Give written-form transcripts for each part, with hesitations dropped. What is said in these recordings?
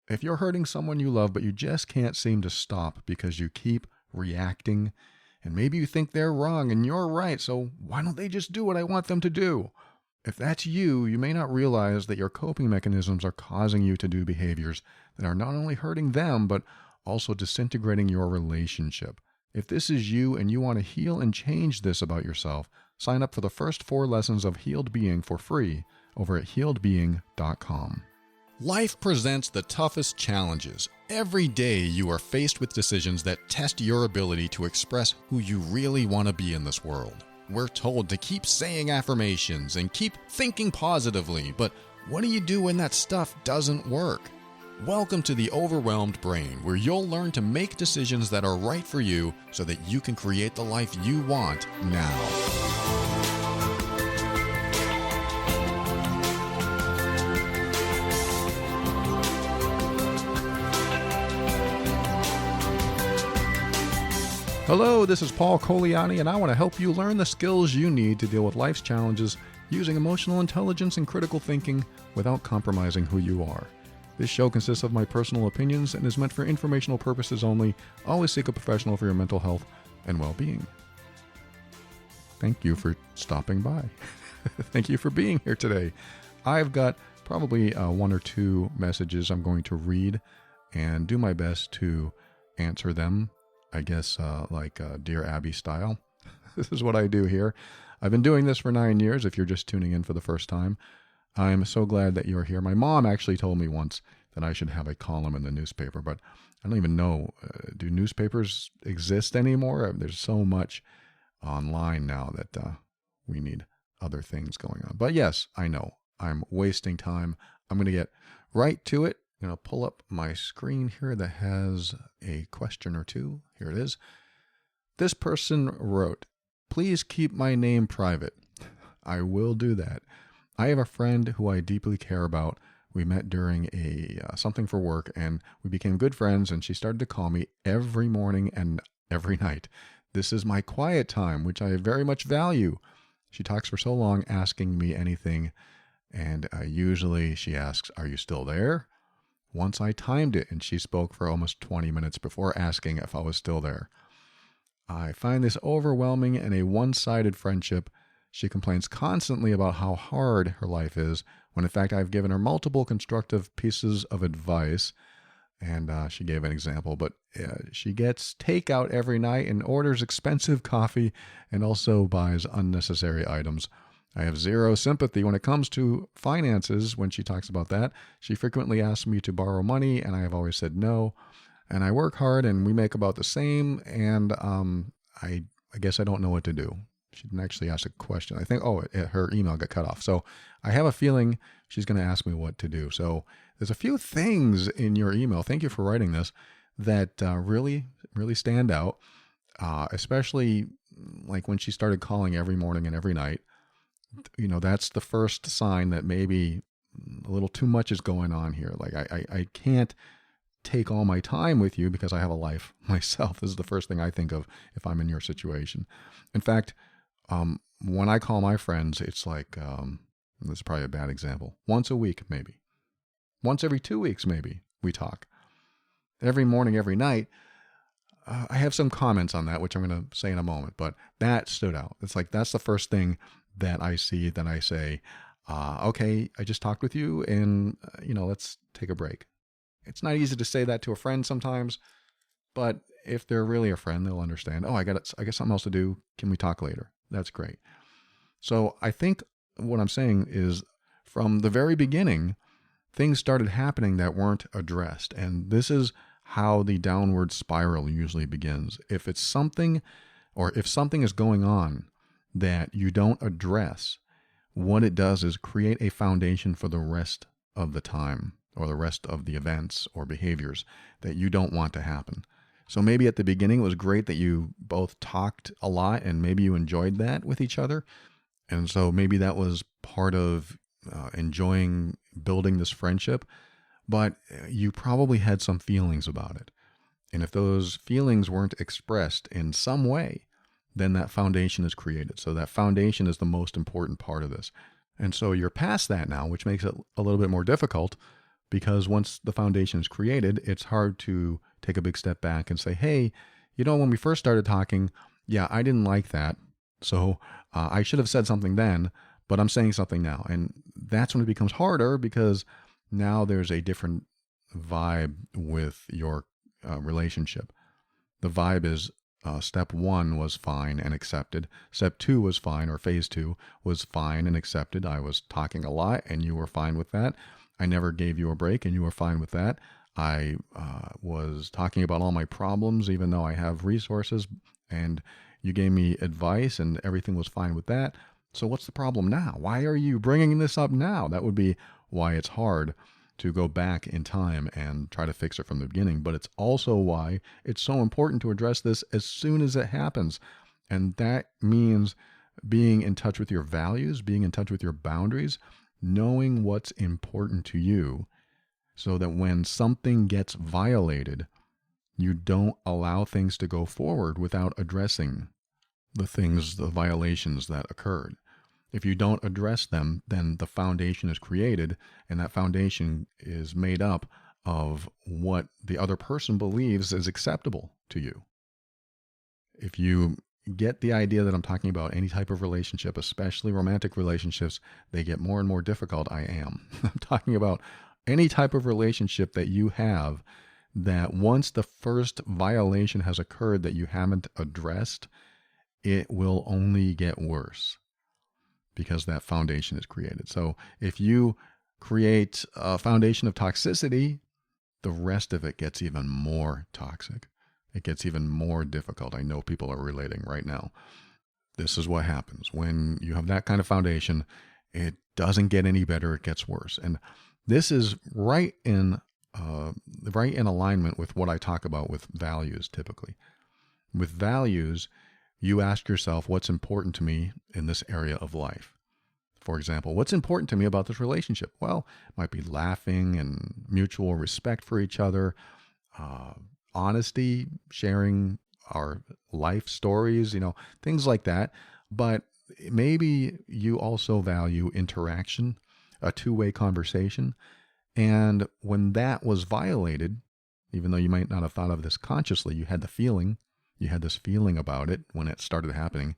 If you're hurting someone you love, but you just can't seem to stop because you keep reacting, and maybe you think they're wrong and you're right, so why don't they just do what I want them to do? If that's you, you may not realize that your coping mechanisms are causing you to do behaviors that are not only hurting them, but also disintegrating your relationship. If this is you and you want to heal and change this about yourself, sign up for the first 4 lessons of Healed Being for free over at healedbeing.com. Life presents the toughest challenges. Every day you are faced with decisions that test your ability to express who you really want to be in this world. We're told to keep saying affirmations and keep thinking positively, but what do you do when that stuff doesn't work? Welcome to the Overwhelmed Brain, where you'll learn to make decisions that are right for you so that you can create the life you want now. Hello, this is Paul Coliani, and I want to help you learn the skills you need to deal with life's challenges using emotional intelligence and critical thinking without compromising who you are. This show consists of my personal opinions and is meant for informational purposes only. Always seek a professional for your mental health and well-being. Thank you for stopping by. Thank you for being here today. I've got probably 1 or 2 messages I'm going to read and do my best to answer them. I guess like Dear Abby style. This is what I do here. I've been doing this for 9 years if you're just tuning in for the first time. I'm so glad that you're here. My mom actually told me once that I should have a column in the newspaper, but I don't even know, do newspapers exist anymore? There's so much online now that we need other things going on. But yes, I know, I'm wasting time. I'm going to get right to it. I'm going to pull up my screen here that has a question or 2. Here it is. This person wrote, "Please keep my name private." I will do that. I have a friend who I deeply care about. We met during a something for work, and we became good friends, and she started to call me every morning and every night. This is my quiet time, which I very much value. She talks for so long, asking me anything, and usually she asks, "Are you still there?" Once I timed it, and she spoke for almost 20 minutes before asking if I was still there. I find this overwhelming and a one-sided friendship. She complains constantly about how hard her life is, when in fact I've given her multiple constructive pieces of advice. And she gave an example, but she gets takeout every night and orders expensive coffee and also buys unnecessary items. I have zero sympathy when it comes to finances when she talks about that. She frequently asks me to borrow money, and I have always said no. And I work hard, and we make about the same, and I guess I don't know what to do. She didn't actually ask a question. I think, her email got cut off. So I have a feeling she's going to ask me what to do. So there's a few things in your email, thank you for writing this, that really, really stand out, especially like when she started calling every morning and every night. You know, that's the first sign that maybe a little too much is going on here. Like I can't take all my time with you because I have a life myself. This is the first thing I think of if I'm in your situation. In fact, when I call my friends, it's like, this is probably a bad example, once a week maybe. Once every 2 weeks maybe we talk. Every morning, every night. I have some comments on that, which I'm going to say in a moment, but that stood out. It's like that's the first thing that I see, then I say, okay, I just talked with you and, let's take a break. It's not easy to say that to a friend sometimes, but if they're really a friend, they'll understand. Oh, I got something else to do. Can we talk later? That's great. So I think what I'm saying is from the very beginning, things started happening that weren't addressed. And this is how the downward spiral usually begins. If it's something, or if something is going on that you don't address, what it does is create a foundation for the rest of the time or the rest of the events or behaviors that you don't want to happen. So maybe at the beginning it was great that you both talked a lot and maybe you enjoyed that with each other. And so maybe that was part of enjoying building this friendship, but you probably had some feelings about it. And if those feelings weren't expressed in some way, then that foundation is created. So that foundation is the most important part of this. And so you're past that now, which makes it a little bit more difficult. because once the foundation is created, it's hard to take a big step back and say, hey, when we first started talking, yeah, I didn't like that. So I should have said something then, but I'm saying something now. And that's when it becomes harder, because now there's a different vibe with your relationship. The vibe is step 1 was fine and accepted. Step 2 was fine, or phase 2 was fine and accepted. I was talking a lot and you were fine with that. I never gave you a break and you were fine with that. I was talking about all my problems, even though I have resources, and you gave me advice and everything was fine with that. So what's the problem now? Why are you bringing this up now? That would be why it's hard to go back in time and try to fix it from the beginning. But it's also why it's so important to address this as soon as it happens. And that means being in touch with your values, being in touch with your boundaries, knowing what's important to you, so that when something gets violated, you don't allow things to go forward without addressing the violations that occurred. If you don't address them, then the foundation is created, and that foundation is made up of what the other person believes is acceptable to you. If you get the idea that I'm talking about any type of relationship, especially romantic relationships, they get more and more difficult. I'm talking about any type of relationship that you have, that once the first violation has occurred that you haven't addressed, it will only get worse, because that foundation is created. So if you create a foundation of toxicity, the rest of it gets even more toxic. It gets even more difficult. I know people are relating right now. This is what happens when you have that kind of foundation. It doesn't get any better. It gets worse. And this is right in alignment with what I talk about with values typically. With values, you ask yourself, what's important to me in this area of life? For example, what's important to me about this relationship? Well, it might be laughing and mutual respect for each other, honesty, sharing our life stories, things like that. But maybe you also value interaction, a two-way conversation. And when that was violated, even though you might not have thought of this consciously, you had this feeling about it when it started happening.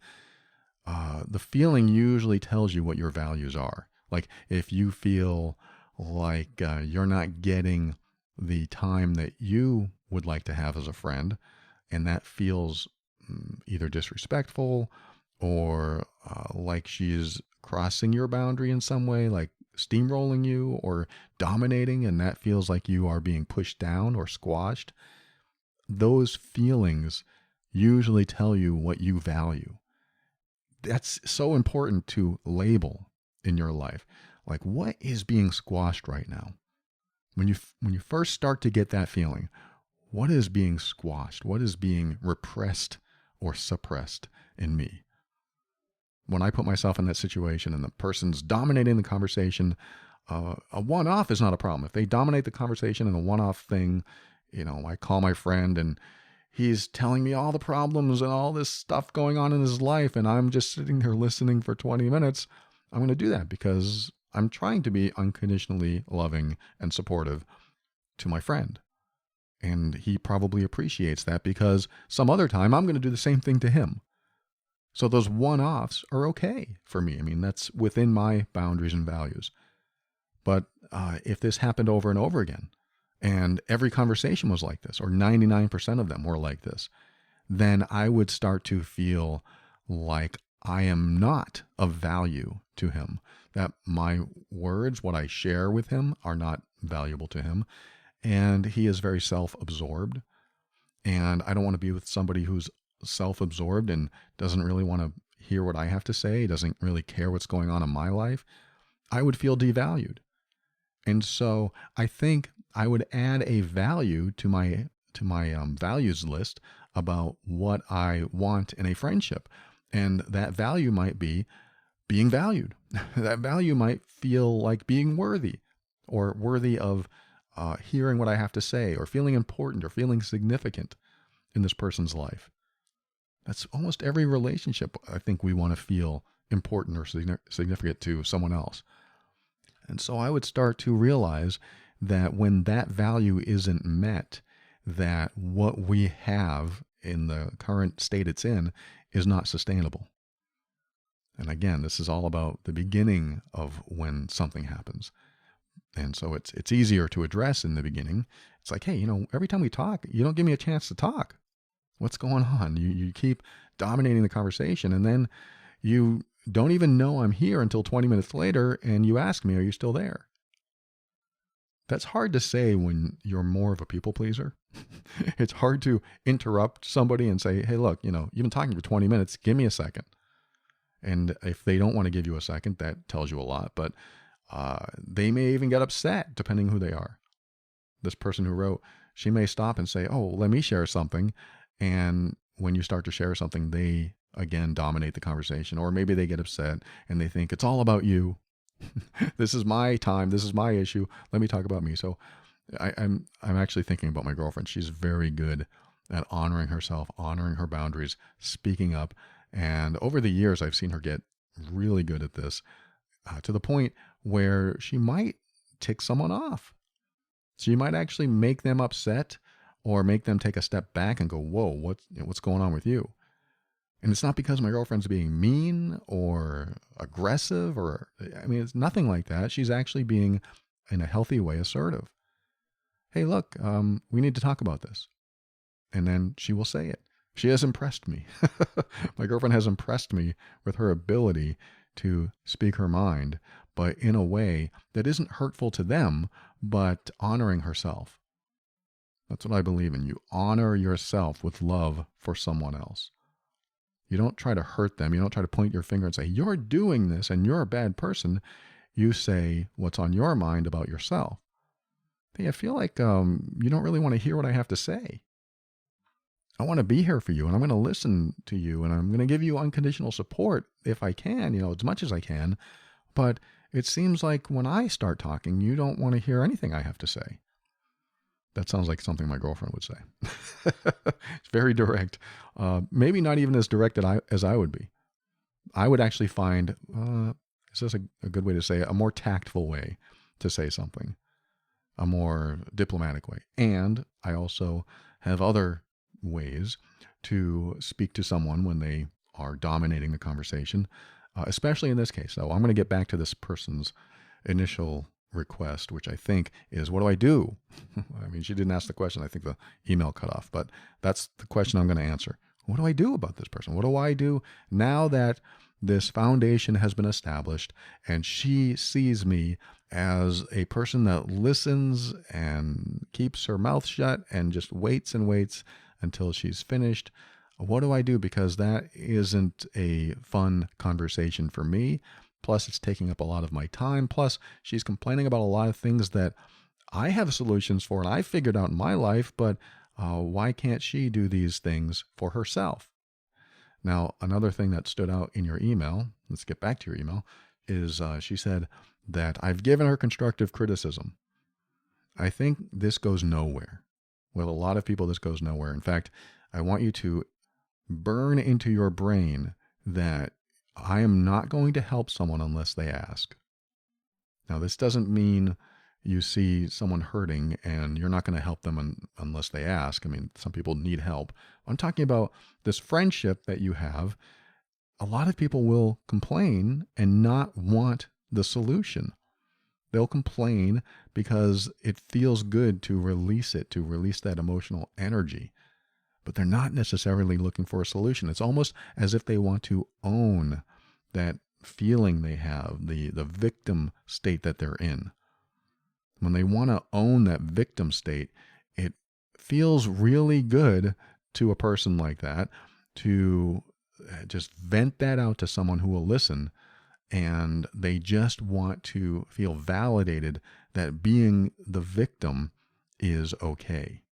The feeling usually tells you what your values are. Like if you feel like you're not getting the time that you would like to have as a friend, and that feels either disrespectful or like she's crossing your boundary in some way, like steamrolling you or dominating, and that feels like you are being pushed down or squashed, those feelings usually tell you what you value. That's so important to label in your life. Like, what is being squashed right now? When you first start to get that feeling, what is being squashed? What is being repressed or suppressed in me? When I put myself in that situation and the person's dominating the conversation, a one-off is not a problem. If they dominate the conversation and a one-off thing, I call my friend and he's telling me all the problems and all this stuff going on in his life, and I'm just sitting there listening for 20 minutes. I'm going to do that because I'm trying to be unconditionally loving and supportive to my friend. And he probably appreciates that, because some other time I'm going to do the same thing to him. So those one-offs are okay for me. I mean, that's within my boundaries and values. But if this happened over and over again, and every conversation was like this, or 99% of them were like this, then I would start to feel like I am not of value to him, that my words, what I share with him, are not valuable to him. And he is very self-absorbed. And I don't want to be with somebody who's self-absorbed and doesn't really want to hear what I have to say, doesn't really care what's going on in my life. I would feel devalued. And so I think I would add a value to my values list about what I want in a friendship. And that value might be being valued. That value might feel like being worthy, or worthy of hearing what I have to say, or feeling important, or feeling significant in this person's life. That's almost every relationship. I think we want to feel important or significant to someone else. And so I would start to realize that when that value isn't met, that what we have in the current state it's in is not sustainable. And again, this is all about the beginning of when something happens. And so it's easier to address in the beginning. It's like, hey, every time we talk, you don't give me a chance to talk. What's going on? You keep dominating the conversation, and then you don't even know I'm here until 20 minutes later, and you ask me, are you still there? That's hard to say when you're more of a people pleaser. It's hard to interrupt somebody and say, hey, look, you've been talking for 20 minutes. Give me a second. And if they don't want to give you a second, that tells you a lot. But they may even get upset, depending who they are. This person who wrote, she may stop and say, oh, let me share something. And when you start to share something, they, again, dominate the conversation. Or maybe they get upset and they think it's all about you. This is my time. This is my issue. Let me talk about me. So I'm actually thinking about my girlfriend. She's very good at honoring herself, honoring her boundaries, speaking up. And over the years, I've seen her get really good at this to the point where she might tick someone off. She might actually make them upset or make them take a step back and go, whoa, what's going on with you? And it's not because my girlfriend's being mean or aggressive it's nothing like that. She's actually being, in a healthy way, assertive. Hey, look, we need to talk about this. And then she will say it. She has impressed me. My girlfriend has impressed me with her ability to speak her mind, but in a way that isn't hurtful to them, but honoring herself. That's what I believe in. You honor yourself with love for someone else. You don't try to hurt them. You don't try to point your finger and say, you're doing this and you're a bad person. You say what's on your mind about yourself. Hey, I feel like you don't really want to hear what I have to say. I want to be here for you, and I'm going to listen to you, and I'm going to give you unconditional support if I can, as much as I can. But it seems like when I start talking, you don't want to hear anything I have to say. That sounds like something my girlfriend would say. It's very direct. Maybe not even as direct as I would be. I would actually find, is this a good way to say it? A more tactful way to say something. A more diplomatic way. And I also have other ways to speak to someone when they are dominating the conversation, especially in this case. So I'm going to get back to this person's initial request, which I think is, what do I do? I mean, she didn't ask the question. I think the email cut off, but that's the question I'm going to answer. What do I do about this person? What do I do now that this foundation has been established and she sees me as a person that listens and keeps her mouth shut and just waits and waits until she's finished? What do I do? Because that isn't a fun conversation for me. Plus, it's taking up a lot of my time. Plus, she's complaining about a lot of things that I have solutions for and I figured out in my life, but why can't she do these things for herself? Now, another thing that stood out in your email, let's get back to your email, is she said that I've given her constructive criticism. I think this goes nowhere. With a lot of people, this goes nowhere. In fact, I want you to burn into your brain that I am not going to help someone unless they ask. Now, this doesn't mean you see someone hurting and you're not going to help them unless they ask. I mean, some people need help. I'm talking about this friendship that you have. A lot of people will complain and not want the solution. They'll complain because it feels good to release it, to release that emotional energy. But they're not necessarily looking for a solution. It's almost as if they want to own that feeling they have, the victim state that they're in. When they want to own that victim state, it feels really good to a person like that to just vent that out to someone who will listen. And they just want to feel validated that being the victim is okay.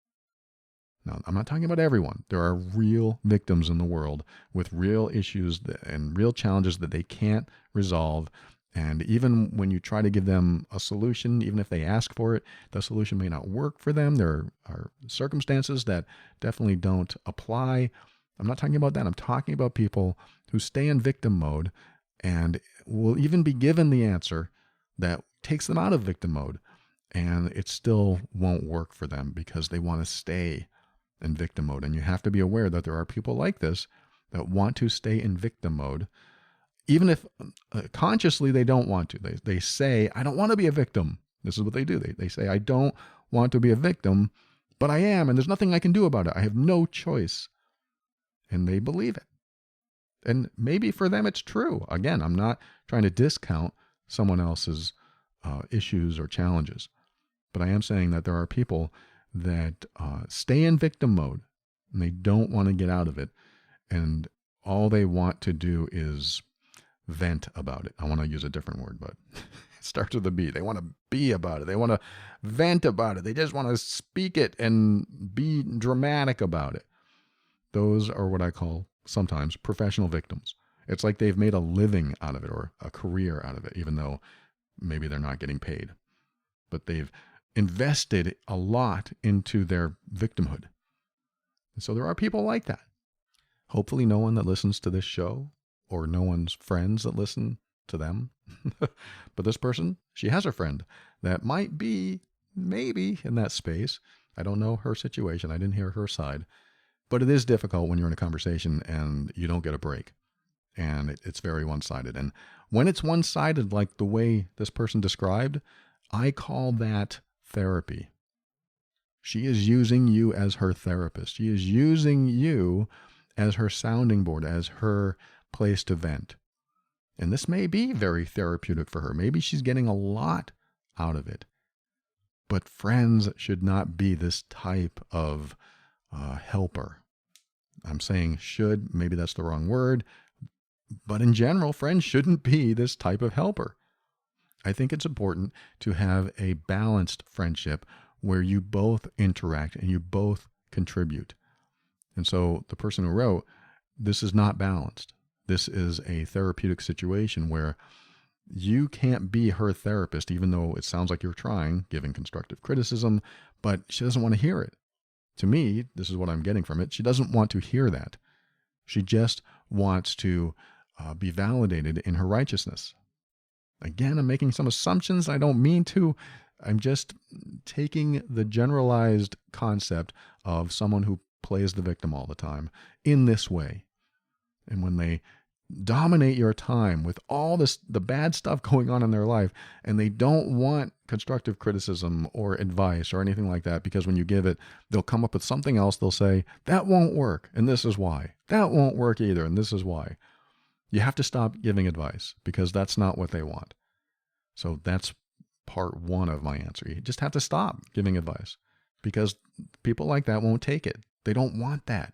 Now, I'm not talking about everyone. There are real victims in the world with real issues and real challenges that they can't resolve. And even when you try to give them a solution, even if they ask for it, the solution may not work for them. There are circumstances that definitely don't apply. I'm not talking about that. I'm talking about people who stay in victim mode and will even be given the answer that takes them out of victim mode. and it still won't work for them because they want to stay in victim mode. And you have to be aware that there are people like this that want to stay in victim mode, even if consciously they don't want to. They say, I don't want to be a victim. This is what they do. They say, I don't want to be a victim, but I am, and there's nothing I can do about it. I have no choice. And they believe it. And maybe for them it's true. Again, I'm not trying to discount someone else's issues or challenges, but I am saying that there are people that stay in victim mode and they don't want to get out of it. And all they want to do is vent about it. I want to use a different word, but it starts with a B. They want to be about it. They want to vent about it. They just want to speak it and be dramatic about it. Those are what I call sometimes professional victims. It's like they've made a living out of it or a career out of it, even though maybe they're not getting paid. But they've invested a lot into their victimhood. And so there are people like that. Hopefully no one that listens to this show or no one's friends that listen to them. But this person, she has a friend that might be maybe in that space. I don't know her situation. I didn't hear her side. But it is difficult when you're in a conversation and you don't get a break. And it's very one-sided. And when it's one-sided, like the way this person described, I call that therapy. She is using you as her therapist. She is using you as her sounding board, as her place to vent. And this may be very therapeutic for her. Maybe she's getting a lot out of it. But friends should not be this type of helper. I'm saying should, maybe that's the wrong word, but in general, friends shouldn't be this type of helper. I think it's important to have a balanced friendship where you both interact and you both contribute. And so the person who wrote, this is not balanced. This is a therapeutic situation where you can't be her therapist, even though it sounds like you're trying, giving constructive criticism, but she doesn't want to hear it. To me, this is what I'm getting from it. She doesn't want to hear that. She just wants to be validated in her righteousness. Again, I'm making some assumptions. I don't mean to. I'm just taking the generalized concept of someone who plays the victim all the time in this way. And when they dominate your time with all the bad stuff going on in their life, and they don't want constructive criticism or advice or anything like that, because when you give it, they'll come up with something else. They'll say, that won't work, and this is why. That won't work either, and this is why. You have to stop giving advice because that's not what they want. So that's part one of my answer. You just have to stop giving advice because people like that won't take it. They don't want that.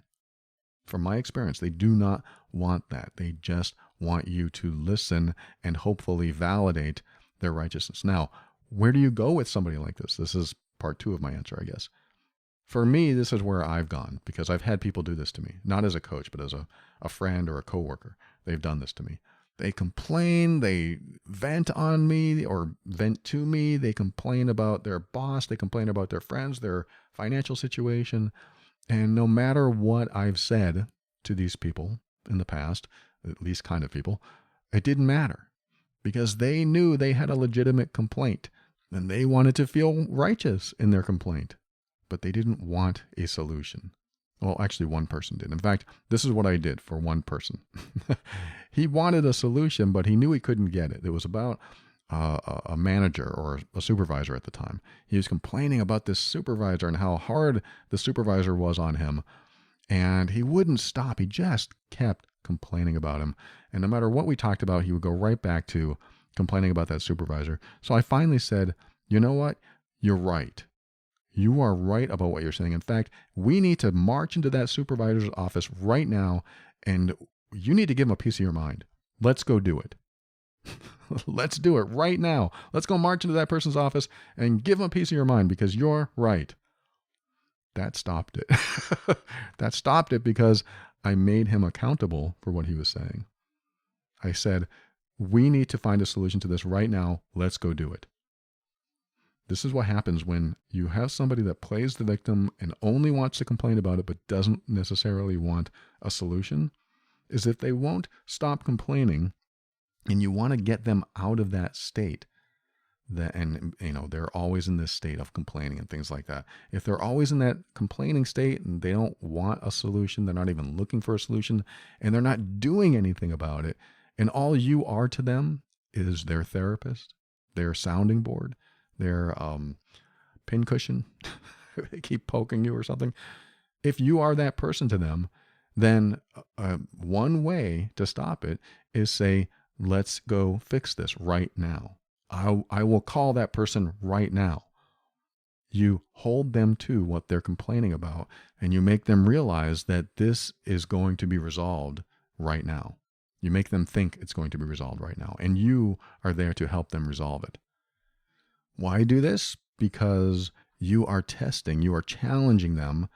From my experience, they do not want that. They just want you to listen and hopefully validate their righteousness. Now, where do you go with somebody like this? This is part two of my answer, I guess. For me, this is where I've gone because I've had people do this to me, not as a coach, but as a friend or a coworker. They've done this to me. They complain, they vent on me or vent to me. They complain about their boss. They complain about their friends, their financial situation. And no matter what I've said to these people in the past, at least kind of people, it didn't matter because they knew they had a legitimate complaint and they wanted to feel righteous in their complaint, but they didn't want a solution. Well, actually, one person did. In fact, this is what I did for one person. He wanted a solution, but he knew he couldn't get it. It was about a manager or a supervisor at the time. He was complaining about this supervisor and how hard the supervisor was on him. And he wouldn't stop. He just kept complaining about him. And no matter what we talked about, he would go right back to complaining about that supervisor. So I finally said, you know what? You're right. You are right about what you're saying. In fact, we need to march into that supervisor's office right now, and you need to give him a piece of your mind. Let's go do it. Let's do it right now. Let's go march into that person's office and give him a piece of your mind because you're right. That stopped it. That stopped it because I made him accountable for what he was saying. I said, we need to find a solution to this right now. Let's go do it. This is what happens when you have somebody that plays the victim and only wants to complain about it but doesn't necessarily want a solution, is if they won't stop complaining and you want to get them out of that state, and they're always in this state of complaining and things like that. If they're always in that complaining state and they don't want a solution, they're not even looking for a solution, and they're not doing anything about it, and all you are to them is their therapist, their sounding board, their pincushion, they keep poking you or something. If you are that person to them, then one way to stop it is say, let's go fix this right now. I will call that person right now. You hold them to what they're complaining about, and you make them realize that this is going to be resolved right now. You make them think it's going to be resolved right now, and you are there to help them resolve it. Why do this? Because you are testing, you are challenging them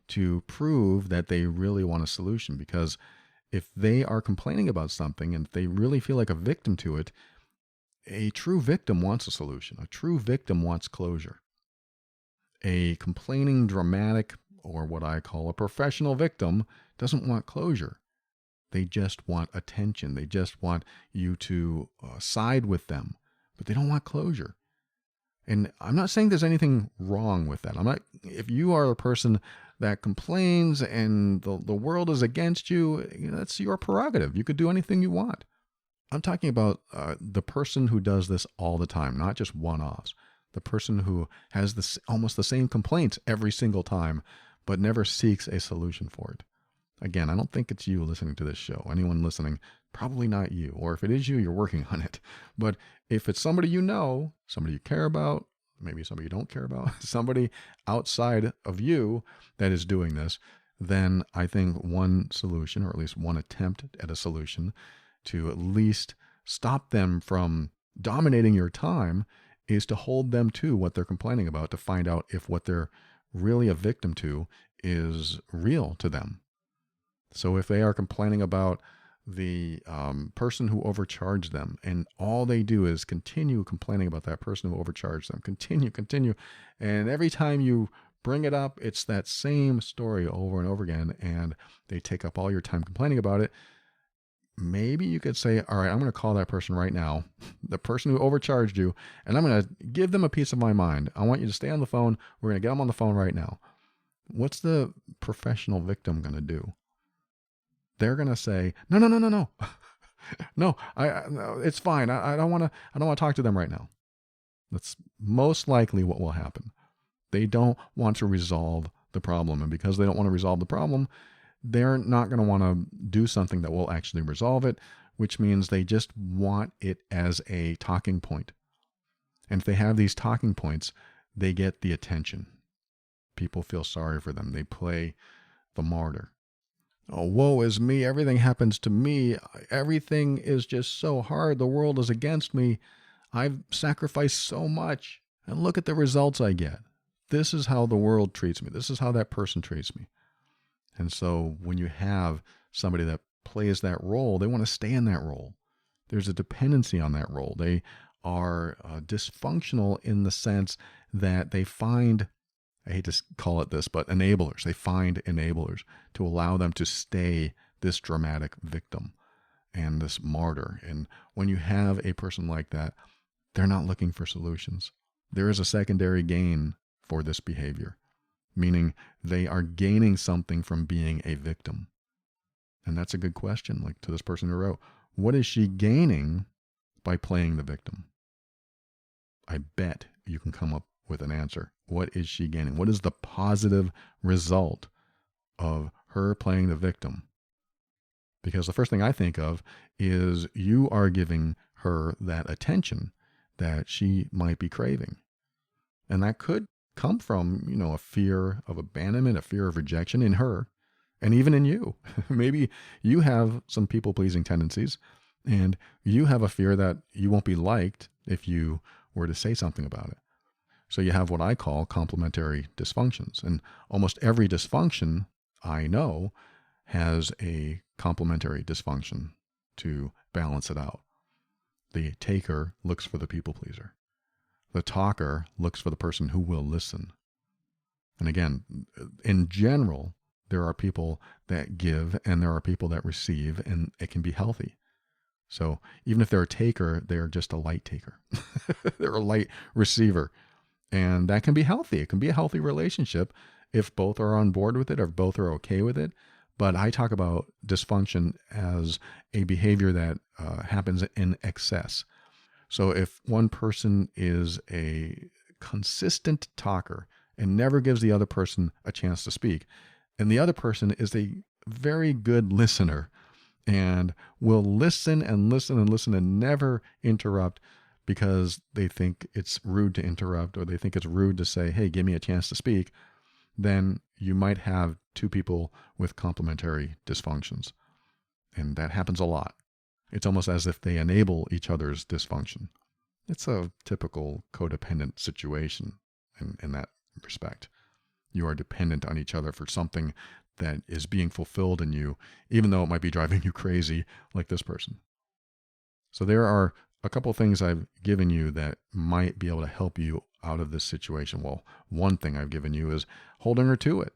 to prove that they really want a solution. Because if they are complaining about something and they really feel like a victim to it, a true victim wants a solution. A true victim wants closure. A complaining, dramatic, or what I call a professional victim doesn't want closure. They just want attention. They just want you to side with them, but they don't want closure. And I'm not saying there's anything wrong with that. If you are a person that complains and the world is against you, that's your prerogative. You could do anything you want. I'm talking about the person who does this all the time, not just one-offs. The person who has almost the same complaints every single time, but never seeks a solution for it. Again, I don't think it's you listening to this show. Anyone listening, probably not you. Or if it is you, you're working on it. But if it's somebody you know, somebody you care about, maybe somebody you don't care about, somebody outside of you that is doing this, then I think one solution, or at least one attempt at a solution to at least stop them from dominating your time, is to hold them to what they're complaining about, to find out if what they're really a victim to is real to them. So if they are complaining about the person who overcharged them, and all they do is continue complaining about that person who overcharged them, continue, and every time you bring it up, it's that same story over and over again, and they take up all your time complaining about it, maybe you could say, all right, I'm going to call that person right now, the person who overcharged you, and I'm going to give them a piece of my mind. I want you to stay on the phone. We're going to get them on the phone right now. What's the professional victim going to do? They're going to say, no. No, no, it's fine. I don't want to talk to them right now. That's most likely what will happen. They don't want to resolve the problem. And because they don't want to resolve the problem, they're not going to want to do something that will actually resolve it, which means they just want it as a talking point. And if they have these talking points, they get the attention. People feel sorry for them. They play the martyr. Oh, woe is me. Everything happens to me. Everything is just so hard. The world is against me. I've sacrificed so much. And look at the results I get. This is how the world treats me. This is how that person treats me. And so when you have somebody that plays that role, they want to stay in that role. There's a dependency on that role. They are dysfunctional in the sense that they find, I hate to call it this, but enablers. They find enablers to allow them to stay this dramatic victim and this martyr. And when you have a person like that, they're not looking for solutions. There is a secondary gain for this behavior, meaning they are gaining something from being a victim. And that's a good question, like to this person who wrote, what is she gaining by playing the victim? I bet you can come up with an answer. What is she gaining? What is the positive result of her playing the victim? Because the first thing I think of is you are giving her that attention that she might be craving. And that could come from, a fear of abandonment, a fear of rejection in her, and even in you. Maybe you have some people-pleasing tendencies, and you have a fear that you won't be liked if you were to say something about it. So you have what I call complementary dysfunctions. And almost every dysfunction I know has a complementary dysfunction to balance it out. The taker looks for the people pleaser. The talker looks for the person who will listen. And again, in general, there are people that give and there are people that receive, and it can be healthy. So even if they're a taker, they're just a light taker. They're a light receiver. And that can be healthy. It can be a healthy relationship if both are on board with it or both are okay with it. But I talk about dysfunction as a behavior that happens in excess. So if one person is a consistent talker and never gives the other person a chance to speak, and the other person is a very good listener and will listen and listen and listen and never interrupt because they think it's rude to interrupt or they think it's rude to say, hey, give me a chance to speak, then you might have two people with complementary dysfunctions. And that happens a lot. It's almost as if they enable each other's dysfunction. It's a typical codependent situation in that respect. You are dependent on each other for something that is being fulfilled in you, even though it might be driving you crazy like this person. So there are a couple of things I've given you that might be able to help you out of this situation. Well, one thing I've given you is holding her to it.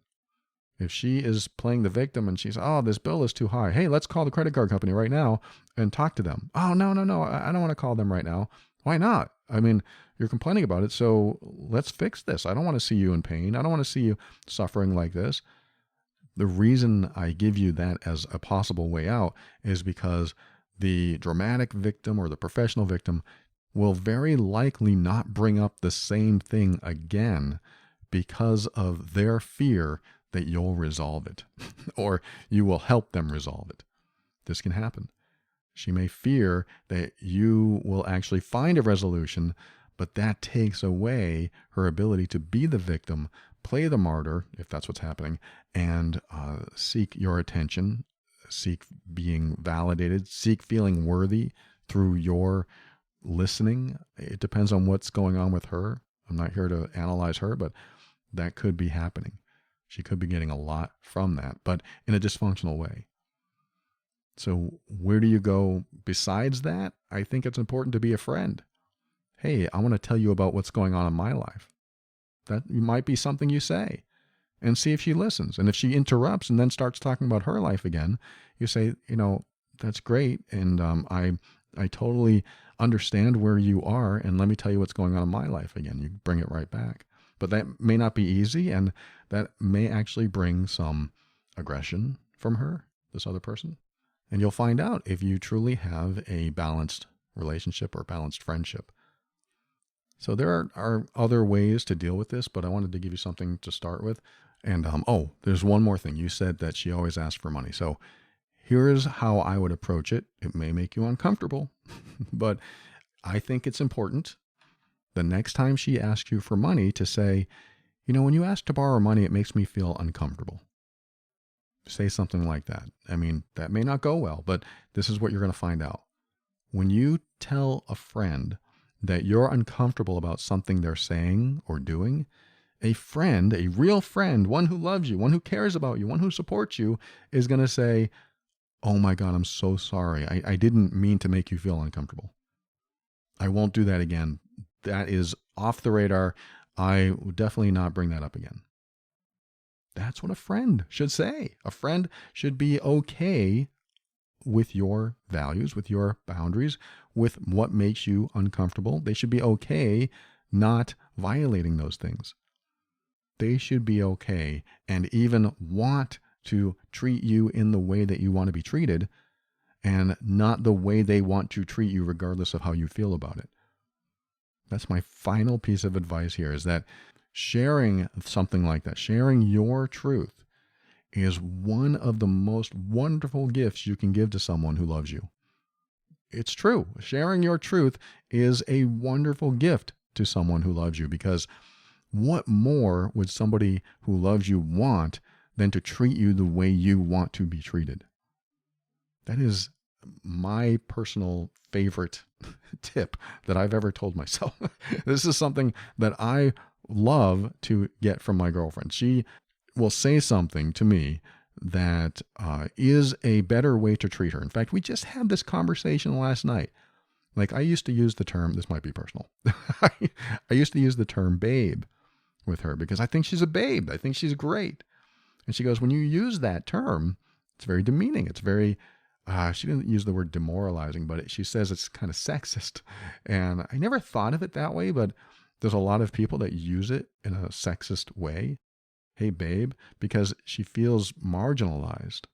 If she is playing the victim and she's, oh, this bill is too high. Hey, let's call the credit card company right now and talk to them. Oh, no, I don't want to call them right now. Why not? I mean, you're complaining about it, so let's fix this. I don't want to see you in pain. I don't want to see you suffering like this. The reason I give you that as a possible way out is because the dramatic victim or the professional victim will very likely not bring up the same thing again because of their fear that you'll resolve it or you will help them resolve it. This can happen. She may fear that you will actually find a resolution, but that takes away her ability to be the victim, play the martyr, if that's what's happening, and seek your attention, seek being validated, seek feeling worthy through your listening. It depends on what's going on with her. I'm not here to analyze her, but that could be happening. She could be getting a lot from that, but in a dysfunctional way. So where do you go besides that? I think it's important to be a friend. Hey, I want to tell you about what's going on in my life. That might be something you say and see if she listens. And if she interrupts and then starts talking about her life again, you say, that's great. And I totally understand where you are. And let me tell you what's going on in my life again. You bring it right back. But that may not be easy. And that may actually bring some aggression from her, this other person. And you'll find out if you truly have a balanced relationship or balanced friendship. So there are other ways to deal with this, but I wanted to give you something to start with. And there's one more thing. You said that she always asks for money. So here's how I would approach it. It may make you uncomfortable, but I think it's important the next time she asks you for money to say, when you ask to borrow money, it makes me feel uncomfortable. Say something like that. I mean, that may not go well, but this is what you're going to find out. When you tell a friend that you're uncomfortable about something they're saying or doing, a friend, a real friend, one who loves you, one who cares about you, one who supports you, is going to say, oh my God, I'm so sorry. I didn't mean to make you feel uncomfortable. I won't do that again. That is off the radar. I will definitely not bring that up again. That's what a friend should say. A friend should be okay with your values, with your boundaries, with what makes you uncomfortable. They should be okay not violating those things. They should be okay and even want to treat you in the way that you want to be treated and not the way they want to treat you regardless of how you feel about it. That's my final piece of advice here, is that sharing something like that, sharing your truth, is one of the most wonderful gifts you can give to someone who loves you. It's true. Sharing your truth is a wonderful gift to someone who loves you, because what more would somebody who loves you want than to treat you the way you want to be treated? That is my personal favorite tip that I've ever told myself. This is something that I love to get from my girlfriend. She will say something to me that is a better way to treat her. In fact, we just had this conversation last night. Like, I used to use the term, this might be personal, I used to use the term babe with her because I think she's a babe. I think she's great. And she goes, when you use that term, it's very demeaning. It's very She didn't use the word demoralizing, but she says it's kind of sexist. And I never thought of it that way, but there's a lot of people that use it in a sexist way. Hey, babe, because she feels marginalized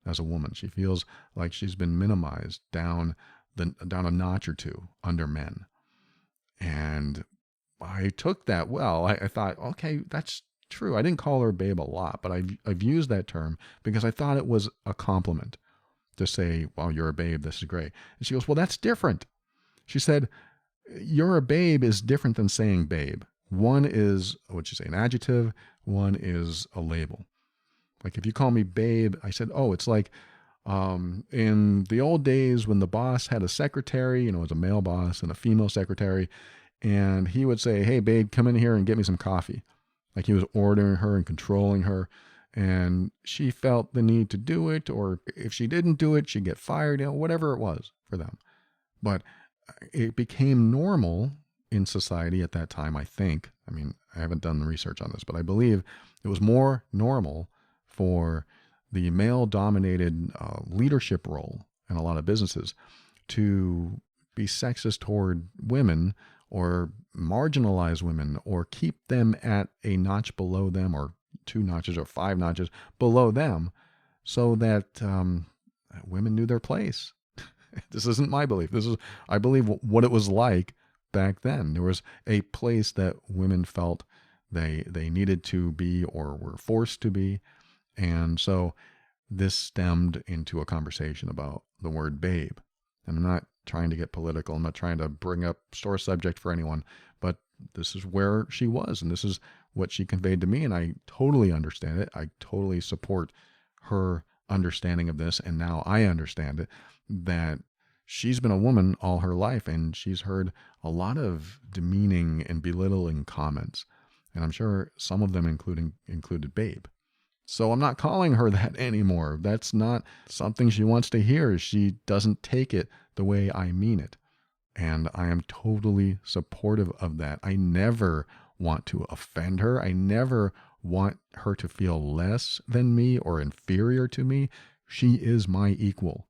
as a woman. She feels like she's been minimized down a notch or two under men. And I took that well. I thought, okay, that's true. I didn't call her babe a lot, but I've used that term because I thought it was a compliment to say, well, you're a babe. This is great. And she goes, well, that's different. She said, you're a babe is different than saying babe. One is, what'd you say, an adjective. One is a label. Like if you call me babe, I said, oh, it's like in the old days when the boss had a secretary, it was a male boss and a female secretary, and he would say, hey, babe, come in here and get me some coffee. Like he was ordering her and controlling her, and she felt the need to do it, or if she didn't do it, she'd get fired, whatever it was for them. But it became normal in society at that time, I think. I mean, I haven't done the research on this, but I believe it was more normal for the male-dominated leadership role in a lot of businesses to be sexist toward women or marginalize women or keep them at a notch below them or 2 notches or 5 notches below them so that women knew their place. This isn't my belief. I believe what it was like back then. There was a place that women felt they needed to be or were forced to be. And so this stemmed into a conversation about the word babe. And I'm not trying to get political. I'm not trying to bring up sore subject for anyone, but this is where she was, and this is what she conveyed to me, and I totally understand it. I totally support her understanding of this, and now I understand it, that she's been a woman all her life, and she's heard a lot of demeaning and belittling comments, and I'm sure some of them included babe. So I'm not calling her that anymore. That's not something she wants to hear. She doesn't take it the way I mean it. And I am totally supportive of that. I never want to offend her. I never want her to feel less than me or inferior to me. She is my equal.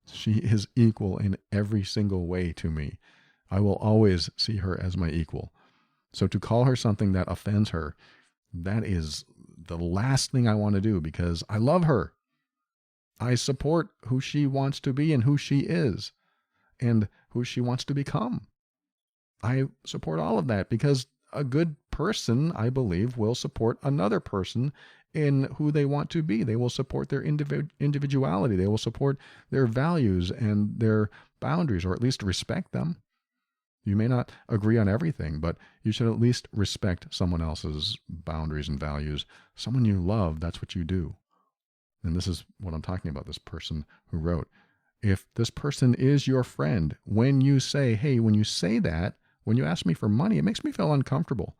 She is equal in every single way to me. I will always see her as my equal. So to call her something that offends her, that is the last thing I want to do because I love her. I support who she wants to be and who she is and who she wants to become. I support all of that because a good person, I believe, will support another person in who they want to be. They will support their individuality. They will support their values and their boundaries, or at least respect them. You may not agree on everything, but you should at least respect someone else's boundaries and values. Someone you love, that's what you do. And this is what I'm talking about, this person who wrote. If this person is your friend, when you say that, when you ask me for money, it makes me feel uncomfortable.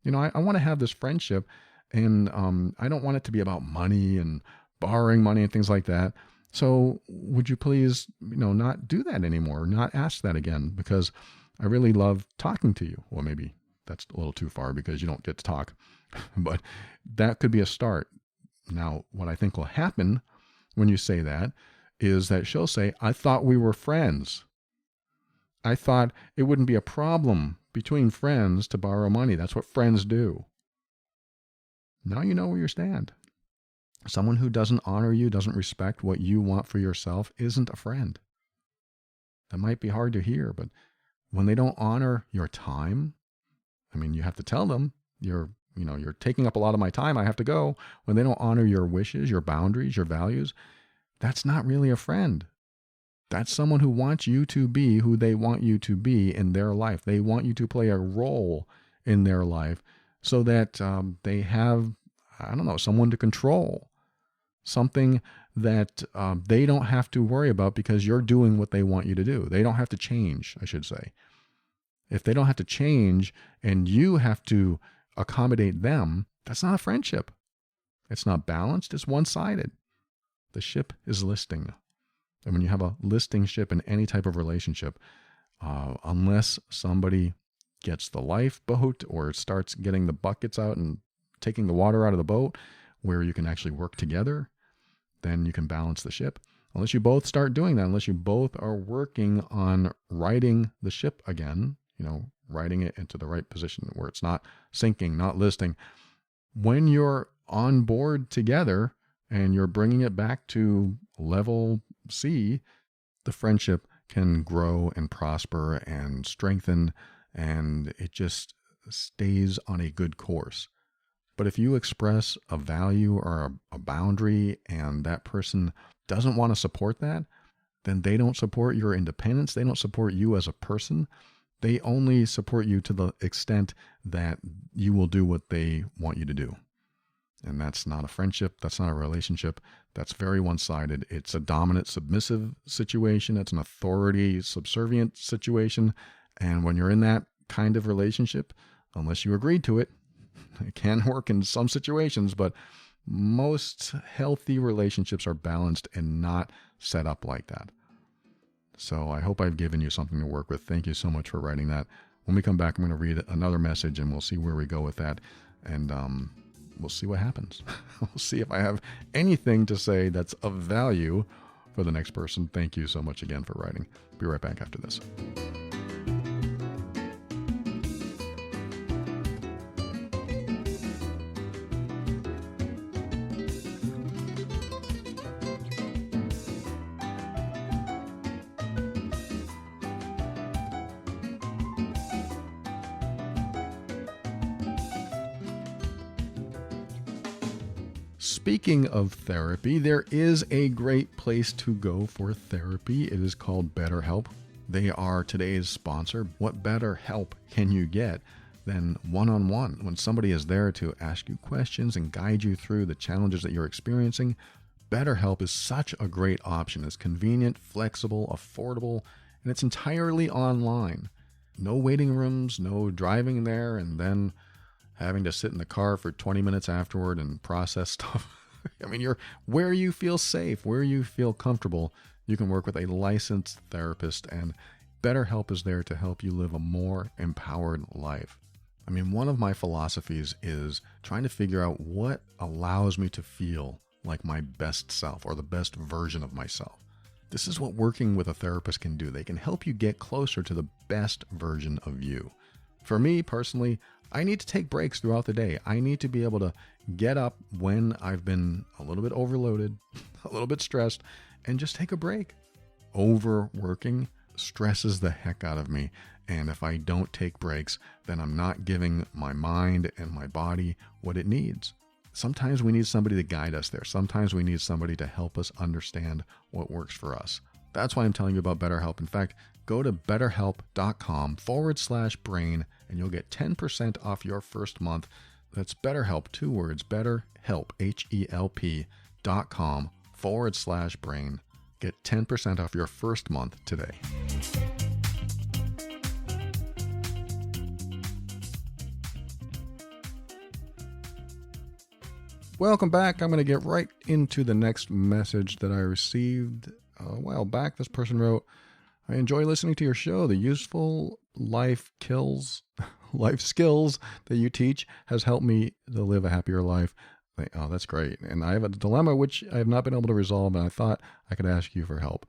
I want to have this friendship, and I don't want it to be about money and borrowing money and things like that. So would you please, not do that anymore, not ask that again, because I really love talking to you. Well, maybe that's a little too far because you don't get to talk, but that could be a start. Now, what I think will happen when you say that is that she'll say, I thought we were friends. I thought it wouldn't be a problem between friends to borrow money. That's what friends do. Now you know where you stand. Someone who doesn't honor you, doesn't respect what you want for yourself, isn't a friend. That might be hard to hear, but when they don't honor your time, you have to tell them, you're taking up a lot of my time, I have to go. When they don't honor your wishes, your boundaries, your values, that's not really a friend. That's someone who wants you to be who they want you to be in their life. They want you to play a role in their life so that they have, someone to control. Something that they don't have to worry about because you're doing what they want you to do. They don't have to change, I should say. If they don't have to change and you have to accommodate them, that's not a friendship. It's not balanced. It's one-sided. The ship is listing. And when you have a listing ship in any type of relationship, unless somebody gets the lifeboat or starts getting the buckets out and taking the water out of the boat where you can actually work together, then you can balance the ship. Unless you both start doing that, unless you both are working on righting the ship again, righting it into the right position where it's not sinking, not listing. When you're on board together and you're bringing it back to level C, the friendship can grow and prosper and strengthen, and it just stays on a good course. But if you express a value or a boundary and that person doesn't want to support that, then they don't support your independence. They don't support you as a person. They only support you to the extent that you will do what they want you to do. And that's not a friendship. That's not a relationship. That's very one-sided. It's a dominant, submissive situation. It's an authority, subservient situation. And when you're in that kind of relationship, unless you agreed to it, it can work in some situations, but most healthy relationships are balanced and not set up like that. So I hope I've given you something to work with. Thank you so much for writing that. When we come back, I'm going to read another message and we'll see where we go with that. And we'll see what happens. We'll see if I have anything to say that's of value for the next person. Thank you so much again for writing. Be right back after this. Speaking of therapy, there is a great place to go for therapy. It is called BetterHelp. They are today's sponsor. What better help can you get than one-on-one? When somebody is there to ask you questions and guide you through the challenges that you're experiencing, BetterHelp is such a great option. It's convenient, flexible, affordable, and it's entirely online. No waiting rooms, no driving there and then having to sit in the car for 20 minutes afterward and process stuff. I mean, you're where you feel safe, where you feel comfortable. You can work with a licensed therapist, and BetterHelp is there to help you live a more empowered life. I mean, one of my philosophies is trying to figure out what allows me to feel like my best self or the best version of myself. This is what working with a therapist can do. They can help you get closer to the best version of you. For me personally, I need to take breaks throughout the day. I need to be able to get up when I've been a little bit overloaded, a little bit stressed, and just take a break. Overworking stresses the heck out of me. And if I don't take breaks, then I'm not giving my mind and my body what it needs. Sometimes we need somebody to guide us there. Sometimes we need somebody to help us understand what works for us. That's why I'm telling you about BetterHelp. In fact, go to betterhelp.com/brain and you'll get 10% off your first month. That's BetterHelp, 2 words, BetterHelp, HELP.com/brain. Get 10% off your first month today. Welcome back. I'm going to get right into the next message that I received a while back. This person wrote, I enjoy listening to your show. The useful life skills that you teach has helped me to live a happier life. Oh, that's great. And I have a dilemma which I have not been able to resolve, and I thought I could ask you for help.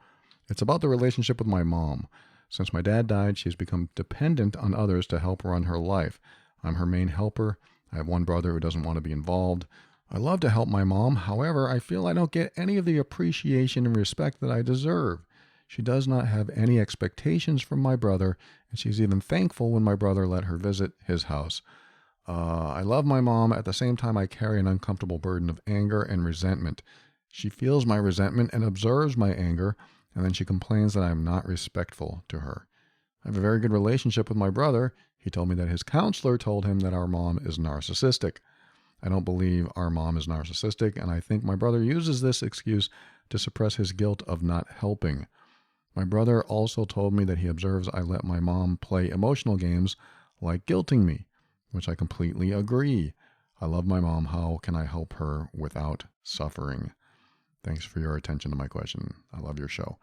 It's about the relationship with my mom. Since my dad died, she's become dependent on others to help run her life. I'm her main helper. I have one brother who doesn't want to be involved. I love to help my mom. However, I feel I don't get any of the appreciation and respect that I deserve. She does not have any expectations from my brother, and she's even thankful when my brother let her visit his house. I love my mom. At the same time, I carry an uncomfortable burden of anger and resentment. She feels my resentment and observes my anger, and then she complains that I am not respectful to her. I have a very good relationship with my brother. He told me that his counselor told him that our mom is narcissistic. I don't believe our mom is narcissistic, and I think my brother uses this excuse to suppress his guilt of not helping. My brother also told me that he observes I let my mom play emotional games like guilting me, which I completely agree. I love my mom. How can I help her without suffering? Thanks for your attention to my question. I love your show.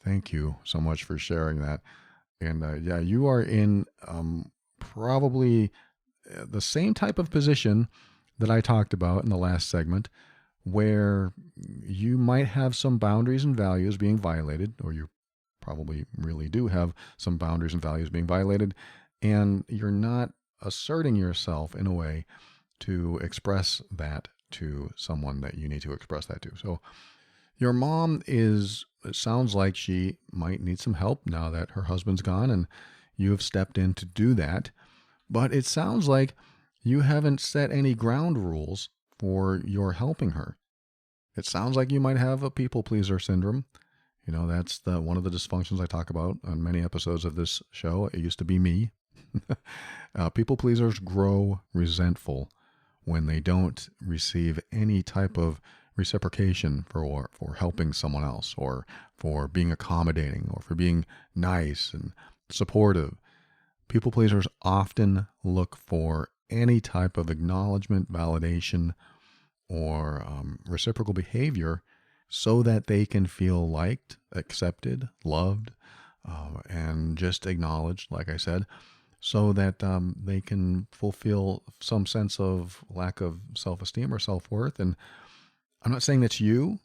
Thank you so much for sharing that. And yeah, you are in probably the same type of position that I talked about in the last segment, where you might have some boundaries and values being violated, or you probably really do have some boundaries and values being violated, and you're not asserting yourself in a way to express that to someone that you need to express that to. So your mom it sounds like she might need some help now that her husband's gone and you have stepped in to do that. But it sounds like you haven't set any ground rules for your helping her. It sounds like you might have a people pleaser syndrome. That's one of the dysfunctions I talk about on many episodes of this show. It used to be me. People pleasers grow resentful when they don't receive any type of reciprocation for helping someone else, or for being accommodating, or for being nice and supportive. People pleasers often look for any type of acknowledgement, validation, or reciprocal behavior so that they can feel liked, accepted, loved, and just acknowledged, like I said, so that they can fulfill some sense of lack of self-esteem or self-worth. And I'm not saying that's you.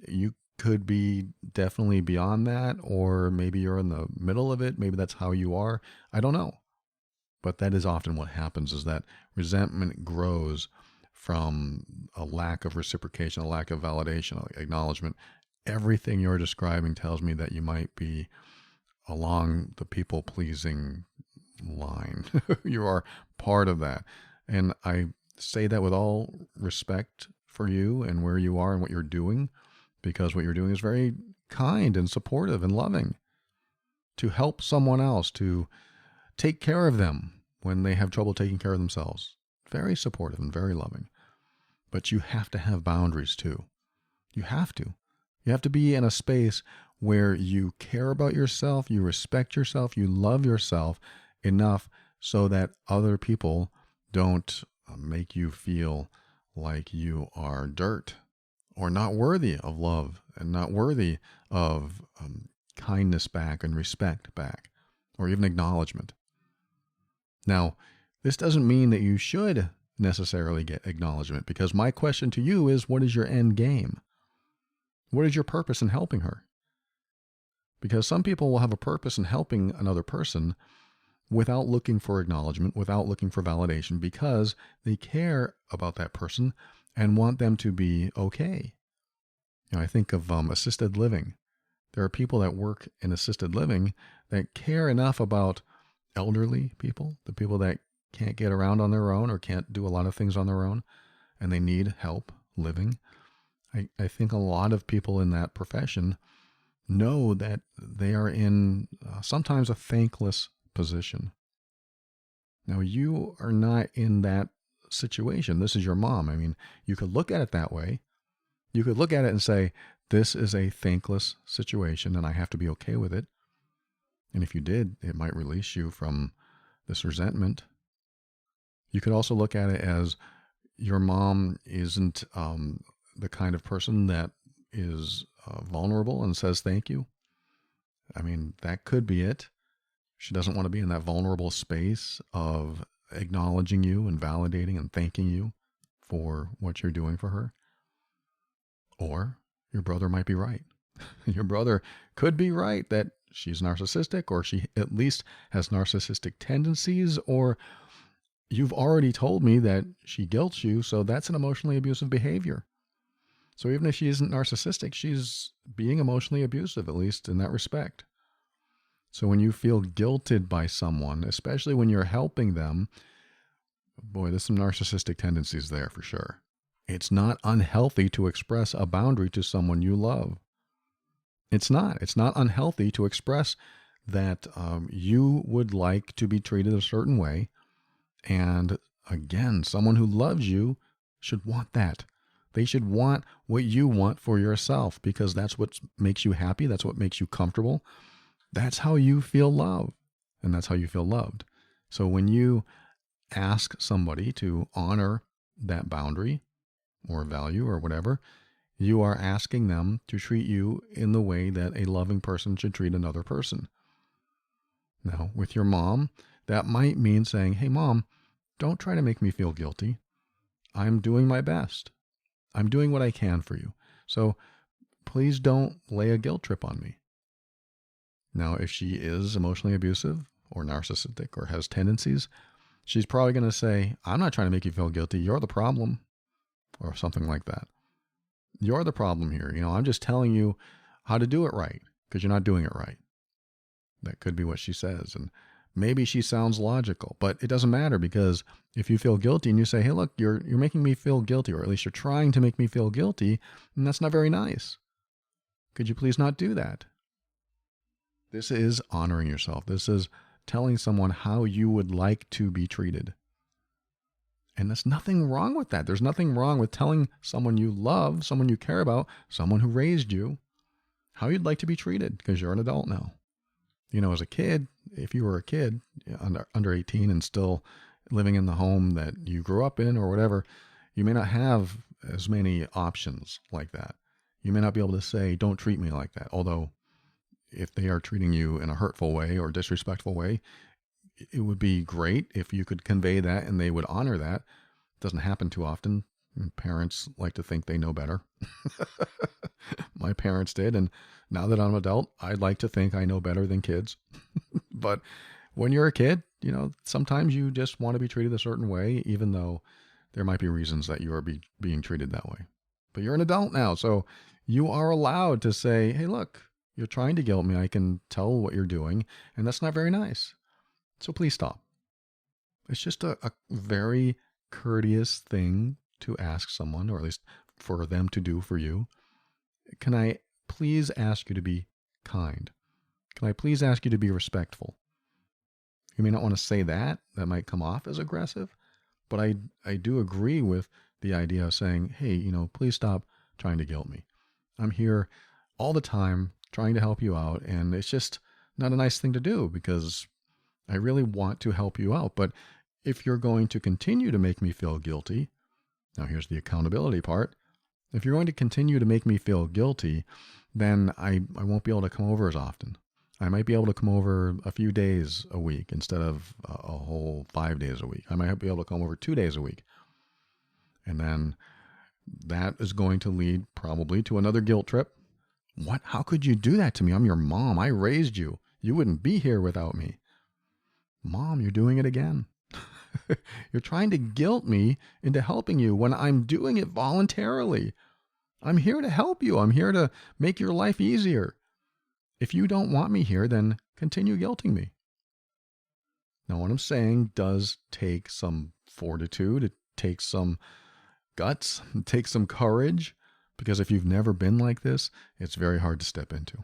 You could be definitely beyond that, or maybe you're in the middle of it. Maybe that's how you are. I don't know. But that is often what happens, is that resentment grows from a lack of reciprocation, a lack of validation, acknowledgement. Everything you're describing tells me that you might be along the people-pleasing line. You are part of that. And I say that with all respect for you and where you are and what you're doing, because what you're doing is very kind and supportive and loving. To help someone else, to take care of them when they have trouble taking care of themselves. Very supportive and very loving. But you have to have boundaries too. You have to. You have to be in a space where you care about yourself, you respect yourself, you love yourself enough so that other people don't make you feel like you are dirt, or not worthy of love, and not worthy of kindness back and respect back, or even acknowledgement. Now, this doesn't mean that you should necessarily get acknowledgement, because my question to you is, what is your end game? What is your purpose in helping her? Because some people will have a purpose in helping another person without looking for acknowledgement, without looking for validation, because they care about that person and want them to be okay. I think of assisted living. There are people that work in assisted living that care enough about elderly people, the people that can't get around on their own or can't do a lot of things on their own, and they need help living. I think a lot of people in that profession know that they are in sometimes a thankless position. Now, you are not in that situation. This is your mom. I mean, you could look at it that way. You could look at it and say, this is a thankless situation and I have to be okay with it. And if you did, it might release you from this resentment. You could also look at it as your mom isn't the kind of person that is vulnerable and says thank you. I mean, that could be it. She doesn't want to be in that vulnerable space of acknowledging you and validating and thanking you for what you're doing for her. Or your brother might be right. Your brother could be right that she's narcissistic, or she at least has narcissistic tendencies, or you've already told me that she guilts you, so that's an emotionally abusive behavior. So even if she isn't narcissistic, she's being emotionally abusive, at least in that respect. So when you feel guilted by someone, especially when you're helping them, boy, there's some narcissistic tendencies there for sure. It's not unhealthy to express a boundary to someone you love. It's not. It's not unhealthy to express that you would like to be treated a certain way. And again, someone who loves you should want that. They should want what you want for yourself, because that's what makes you happy. That's what makes you comfortable. That's how you feel love, and that's how you feel loved. So when you ask somebody to honor that boundary or value or whatever, you are asking them to treat you in the way that a loving person should treat another person. Now, with your mom, that might mean saying, hey, Mom, don't try to make me feel guilty. I'm doing my best. I'm doing what I can for you. So please don't lay a guilt trip on me. Now, if she is emotionally abusive or narcissistic or has tendencies, she's probably going to say, I'm not trying to make you feel guilty. You're the problem, or something like that. You're the problem here. I'm just telling you how to do it right because you're not doing it right. That could be what she says. And maybe she sounds logical, but it doesn't matter, because if you feel guilty and you say, hey, look, you're making me feel guilty, or at least you're trying to make me feel guilty, and that's not very nice. Could you please not do that? This is honoring yourself. This is telling someone how you would like to be treated. And there's nothing wrong with that. There's nothing wrong with telling someone you love, someone you care about, someone who raised you, how you'd like to be treated, because you're an adult now. As a kid, if you were a kid under 18 and still living in the home that you grew up in or whatever, you may not have as many options like that. You may not be able to say, don't treat me like that. Although if they are treating you in a hurtful way or disrespectful way, it would be great if you could convey that and they would honor that. It doesn't happen too often. Parents like to think they know better. My parents did. And now that I'm an adult, I'd like to think I know better than kids. But when you're a kid, sometimes you just want to be treated a certain way, even though there might be reasons that you are being treated that way. But you're an adult now, so you are allowed to say, hey, look, you're trying to guilt me. I can tell what you're doing, and that's not very nice. So please stop. It's just a very courteous thing to ask someone, or at least for them to do for you. Can I please ask you to be kind? Can I please ask you to be respectful? You may not want to say that. That might come off as aggressive. But I do agree with the idea of saying, hey, please stop trying to guilt me. I'm here all the time trying to help you out. And it's just not a nice thing to do, because I really want to help you out. But if you're going to continue to make me feel guilty, now here's the accountability part. If you're going to continue to make me feel guilty, then I won't be able to come over as often. I might be able to come over a few days a week instead of a whole 5 days a week. I might be able to come over 2 days a week. And then that is going to lead probably to another guilt trip. What? How could you do that to me? I'm your mom. I raised you. You wouldn't be here without me. Mom, you're doing it again. You're trying to guilt me into helping you when I'm doing it voluntarily. I'm here to help you. I'm here to make your life easier. If you don't want me here, then continue guilting me. Now, what I'm saying does take some fortitude. It takes some guts. It takes some courage. Because if you've never been like this, it's very hard to step into.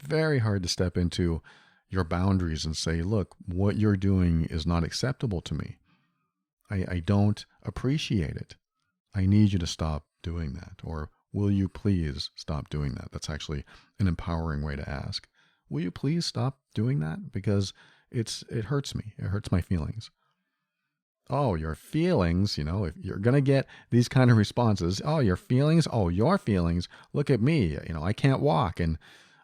Very hard to step into your boundaries and say, look, what you're doing is not acceptable to me. I don't appreciate it. I need you to stop doing that. Or will you please stop doing that? That's actually an empowering way to ask. Will you please stop doing that? Because it hurts me. It hurts my feelings. Oh, your feelings, if you're going to get these kind of responses, oh, your feelings, look at me, I can't walk and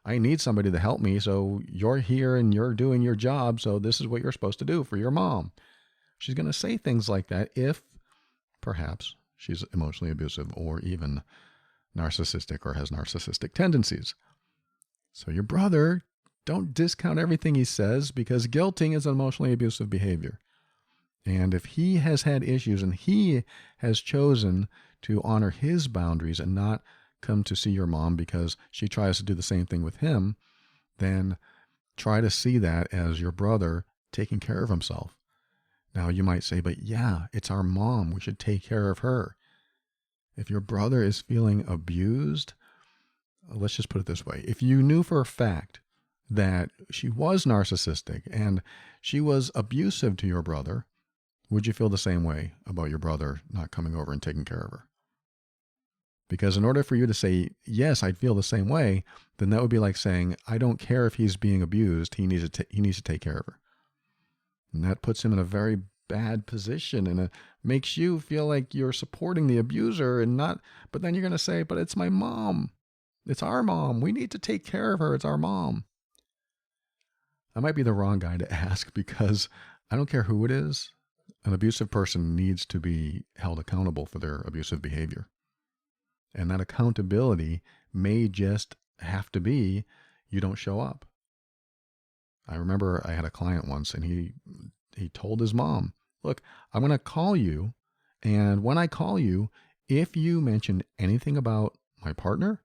I need somebody to help me. So you're here and you're doing your job. So this is what you're supposed to do for your mom. She's going to say things like that if perhaps she's emotionally abusive or even narcissistic or has narcissistic tendencies. So your brother, don't discount everything he says, because guilting is emotionally abusive behavior. And if he has had issues and he has chosen to honor his boundaries and not come to see your mom because she tries to do the same thing with him, then try to see that as your brother taking care of himself. Now you might say, but yeah, it's our mom. We should take care of her. If your brother is feeling abused, let's just put it this way. If you knew for a fact that she was narcissistic and she was abusive to your brother, would you feel the same way about your brother not coming over and taking care of her? Because in order for you to say, yes, I'd feel the same way, then that would be like saying, I don't care if he's being abused, he needs to take care of her. And that puts him in a very bad position, and it makes you feel like you're supporting the abuser and not, but then you're going to say, but it's my mom. It's our mom. We need to take care of her. It's our mom. I might be the wrong guy to ask, because I don't care who it is. An abusive person needs to be held accountable for their abusive behavior. And that accountability may just have to be you don't show up. I remember I had a client once, and he told his mom, look, I'm going to call you. And when I call you, if you mention anything about my partner,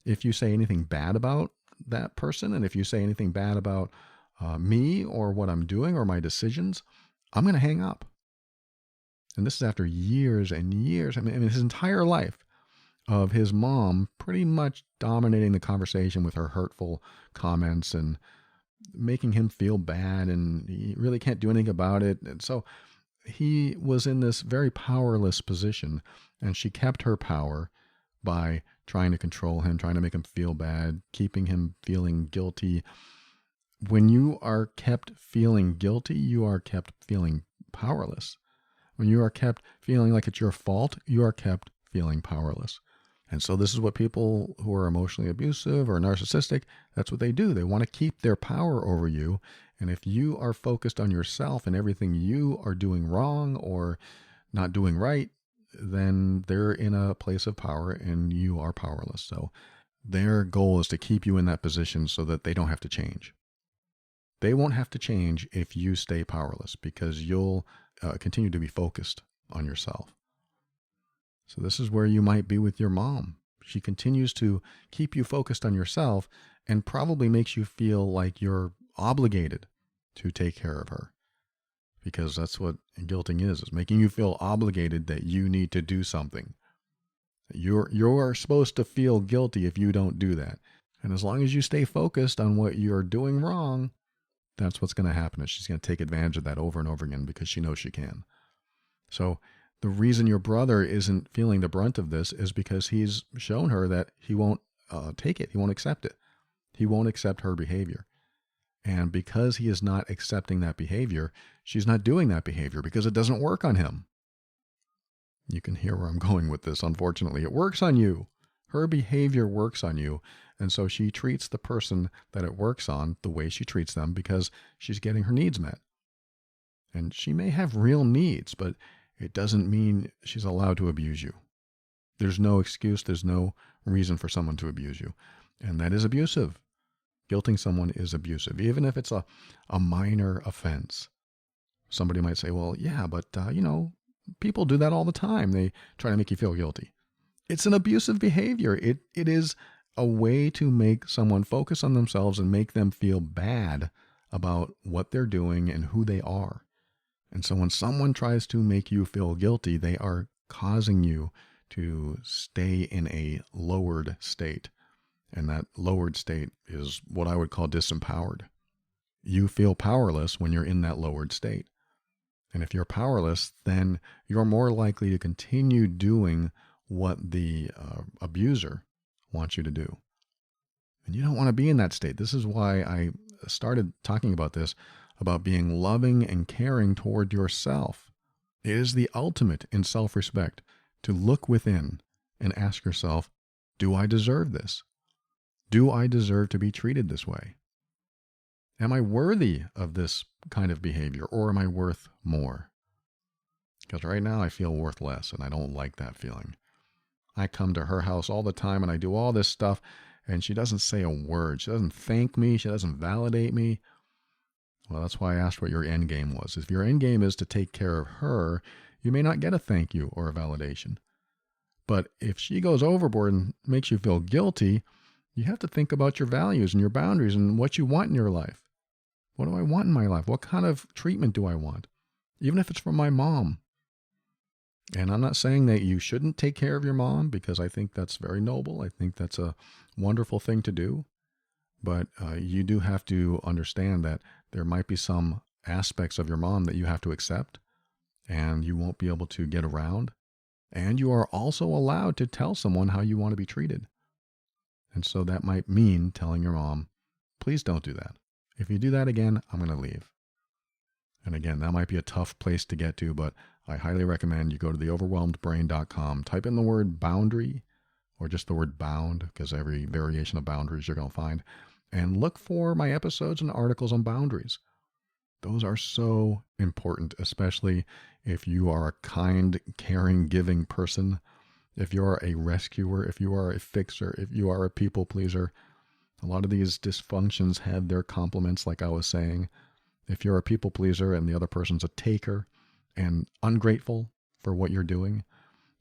if you say anything bad about that person, and if you say anything bad about me or what I'm doing or my decisions, I'm going to hang up. And this is after years and years, I mean, his entire life of his mom pretty much dominating the conversation with her hurtful comments and making him feel bad, and he really can't do anything about it. And so he was in this very powerless position, and she kept her power by trying to control him, trying to make him feel bad, keeping him feeling guilty. When you are kept feeling guilty, you are kept feeling powerless. When you are kept feeling like it's your fault, you are kept feeling powerless. And so this is what people who are emotionally abusive or narcissistic, that's what they do. They want to keep their power over you. And if you are focused on yourself and everything you are doing wrong or not doing right, then they're in a place of power and you are powerless. So their goal is to keep you in that position so that they don't have to change. They won't have to change if you stay powerless, because you'll continue to be focused on yourself. So this is where you might be with your mom. She continues to keep you focused on yourself and probably makes you feel like you're obligated to take care of her, because that's what guilting is making you feel obligated that you need to do something. You're supposed to feel guilty if you don't do that. And as long as you stay focused on what you're doing wrong, that's what's going to happen. Is she's going to take advantage of that over and over again because she knows she can. So the reason your brother isn't feeling the brunt of this is because he's shown her that he won't take it. He won't accept it. He won't accept her behavior. And because he is not accepting that behavior, she's not doing that behavior because it doesn't work on him. You can hear where I'm going with this, unfortunately. It works on you. Her behavior works on you. And so she treats the person that it works on the way she treats them because she's getting her needs met. And she may have real needs, but it doesn't mean she's allowed to abuse you. There's no excuse. There's no reason for someone to abuse you. And that is abusive. Guilting someone is abusive, even if it's a minor offense. Somebody might say, well, yeah, but, people do that all the time. They try to make you feel guilty. It's an abusive behavior. It is a way to make someone focus on themselves and make them feel bad about what they're doing and who they are. And so when someone tries to make you feel guilty, they are causing you to stay in a lowered state. And that lowered state is what I would call disempowered. You feel powerless when you're in that lowered state. And if you're powerless, then you're more likely to continue doing what the abuser wants you to do. And you don't want to be in that state. This is why I started talking about this, about being loving and caring toward yourself. It is the ultimate in self-respect to look within and ask yourself, do I deserve this? Do I deserve to be treated this way? Am I worthy of this kind of behavior, or am I worth more? Because right now I feel worth less, and I don't like that feeling. I come to her house all the time and I do all this stuff, and she doesn't say a word. She doesn't thank me. She doesn't validate me. Well, that's why I asked what your end game was. If your end game is to take care of her, you may not get a thank you or a validation. But if she goes overboard and makes you feel guilty, you have to think about your values and your boundaries and what you want in your life. What do I want in my life? What kind of treatment do I want? Even if it's from my mom. And I'm not saying that you shouldn't take care of your mom, because I think that's very noble. I think that's a wonderful thing to do. But you do have to understand that there might be some aspects of your mom that you have to accept and you won't be able to get around. And you are also allowed to tell someone how you want to be treated. And so that might mean telling your mom, please don't do that. If you do that again, I'm going to leave. And again, that might be a tough place to get to, but I highly recommend you go to theoverwhelmedbrain.com, type in the word boundary, or just the word bound, because every variation of boundaries you're going to find, and look for my episodes and articles on boundaries. Those are so important, especially if you are a kind, caring, giving person. If you're a rescuer, if you are a fixer, if you are a people pleaser, a lot of these dysfunctions have their complements, like I was saying. If you're a people pleaser and the other person's a taker and ungrateful for what you're doing,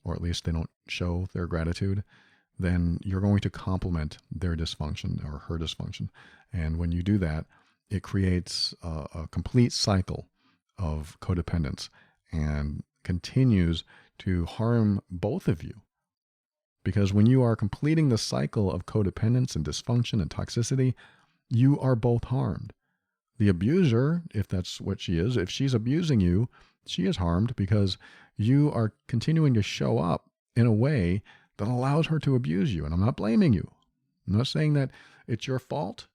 or at least they don't show their gratitude, then you're going to complement their dysfunction or her dysfunction. And when you do that, it creates a complete cycle of codependence and continues to harm both of you. Because when you are completing the cycle of codependence and dysfunction and toxicity, you are both harmed. The abuser, if that's what she is, if she's abusing you, she is harmed because you are continuing to show up in a way that allows her to abuse you. And I'm not blaming you. I'm not saying that it's your fault.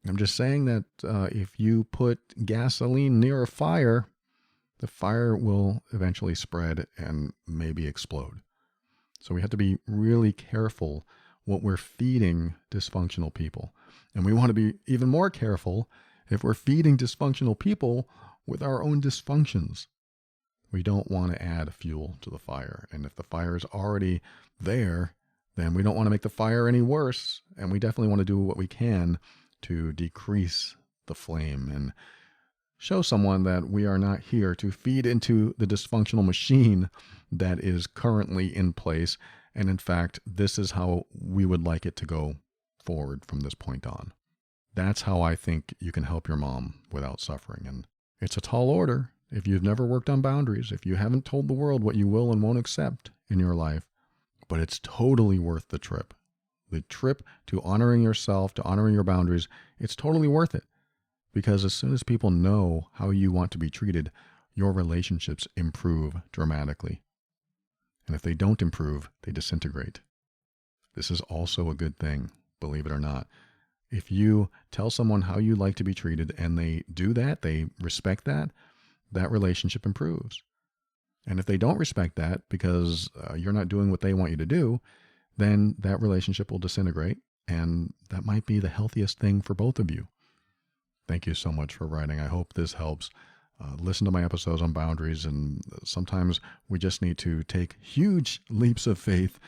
I'm just saying that if you put gasoline near a fire, the fire will eventually spread and maybe explode. So we have to be really careful what we're feeding dysfunctional people. And we want to be even more careful if we're feeding dysfunctional people with our own dysfunctions. We don't want to add fuel to the fire. And if the fire is already there, then we don't want to make the fire any worse. And we definitely want to do what we can to decrease the flame and show someone that we are not here to feed into the dysfunctional machine that is currently in place. And in fact, this is how we would like it to go forward from this point on. That's how I think you can help your mom without suffering. And it's a tall order. If you've never worked on boundaries, if you haven't told the world what you will and won't accept in your life, but it's totally worth the trip. The trip to honoring yourself, to honoring your boundaries, it's totally worth it. Because as soon as people know how you want to be treated, your relationships improve dramatically. And if they don't improve, they disintegrate. This is also a good thing, believe it or not. If you tell someone how you like to be treated and they do that, they respect that, that relationship improves. And if they don't respect that because you're not doing what they want you to do, then that relationship will disintegrate. And that might be the healthiest thing for both of you. Thank you so much for writing. I hope this helps. Listen to my episodes on boundaries, and sometimes we just need to take huge leaps of faith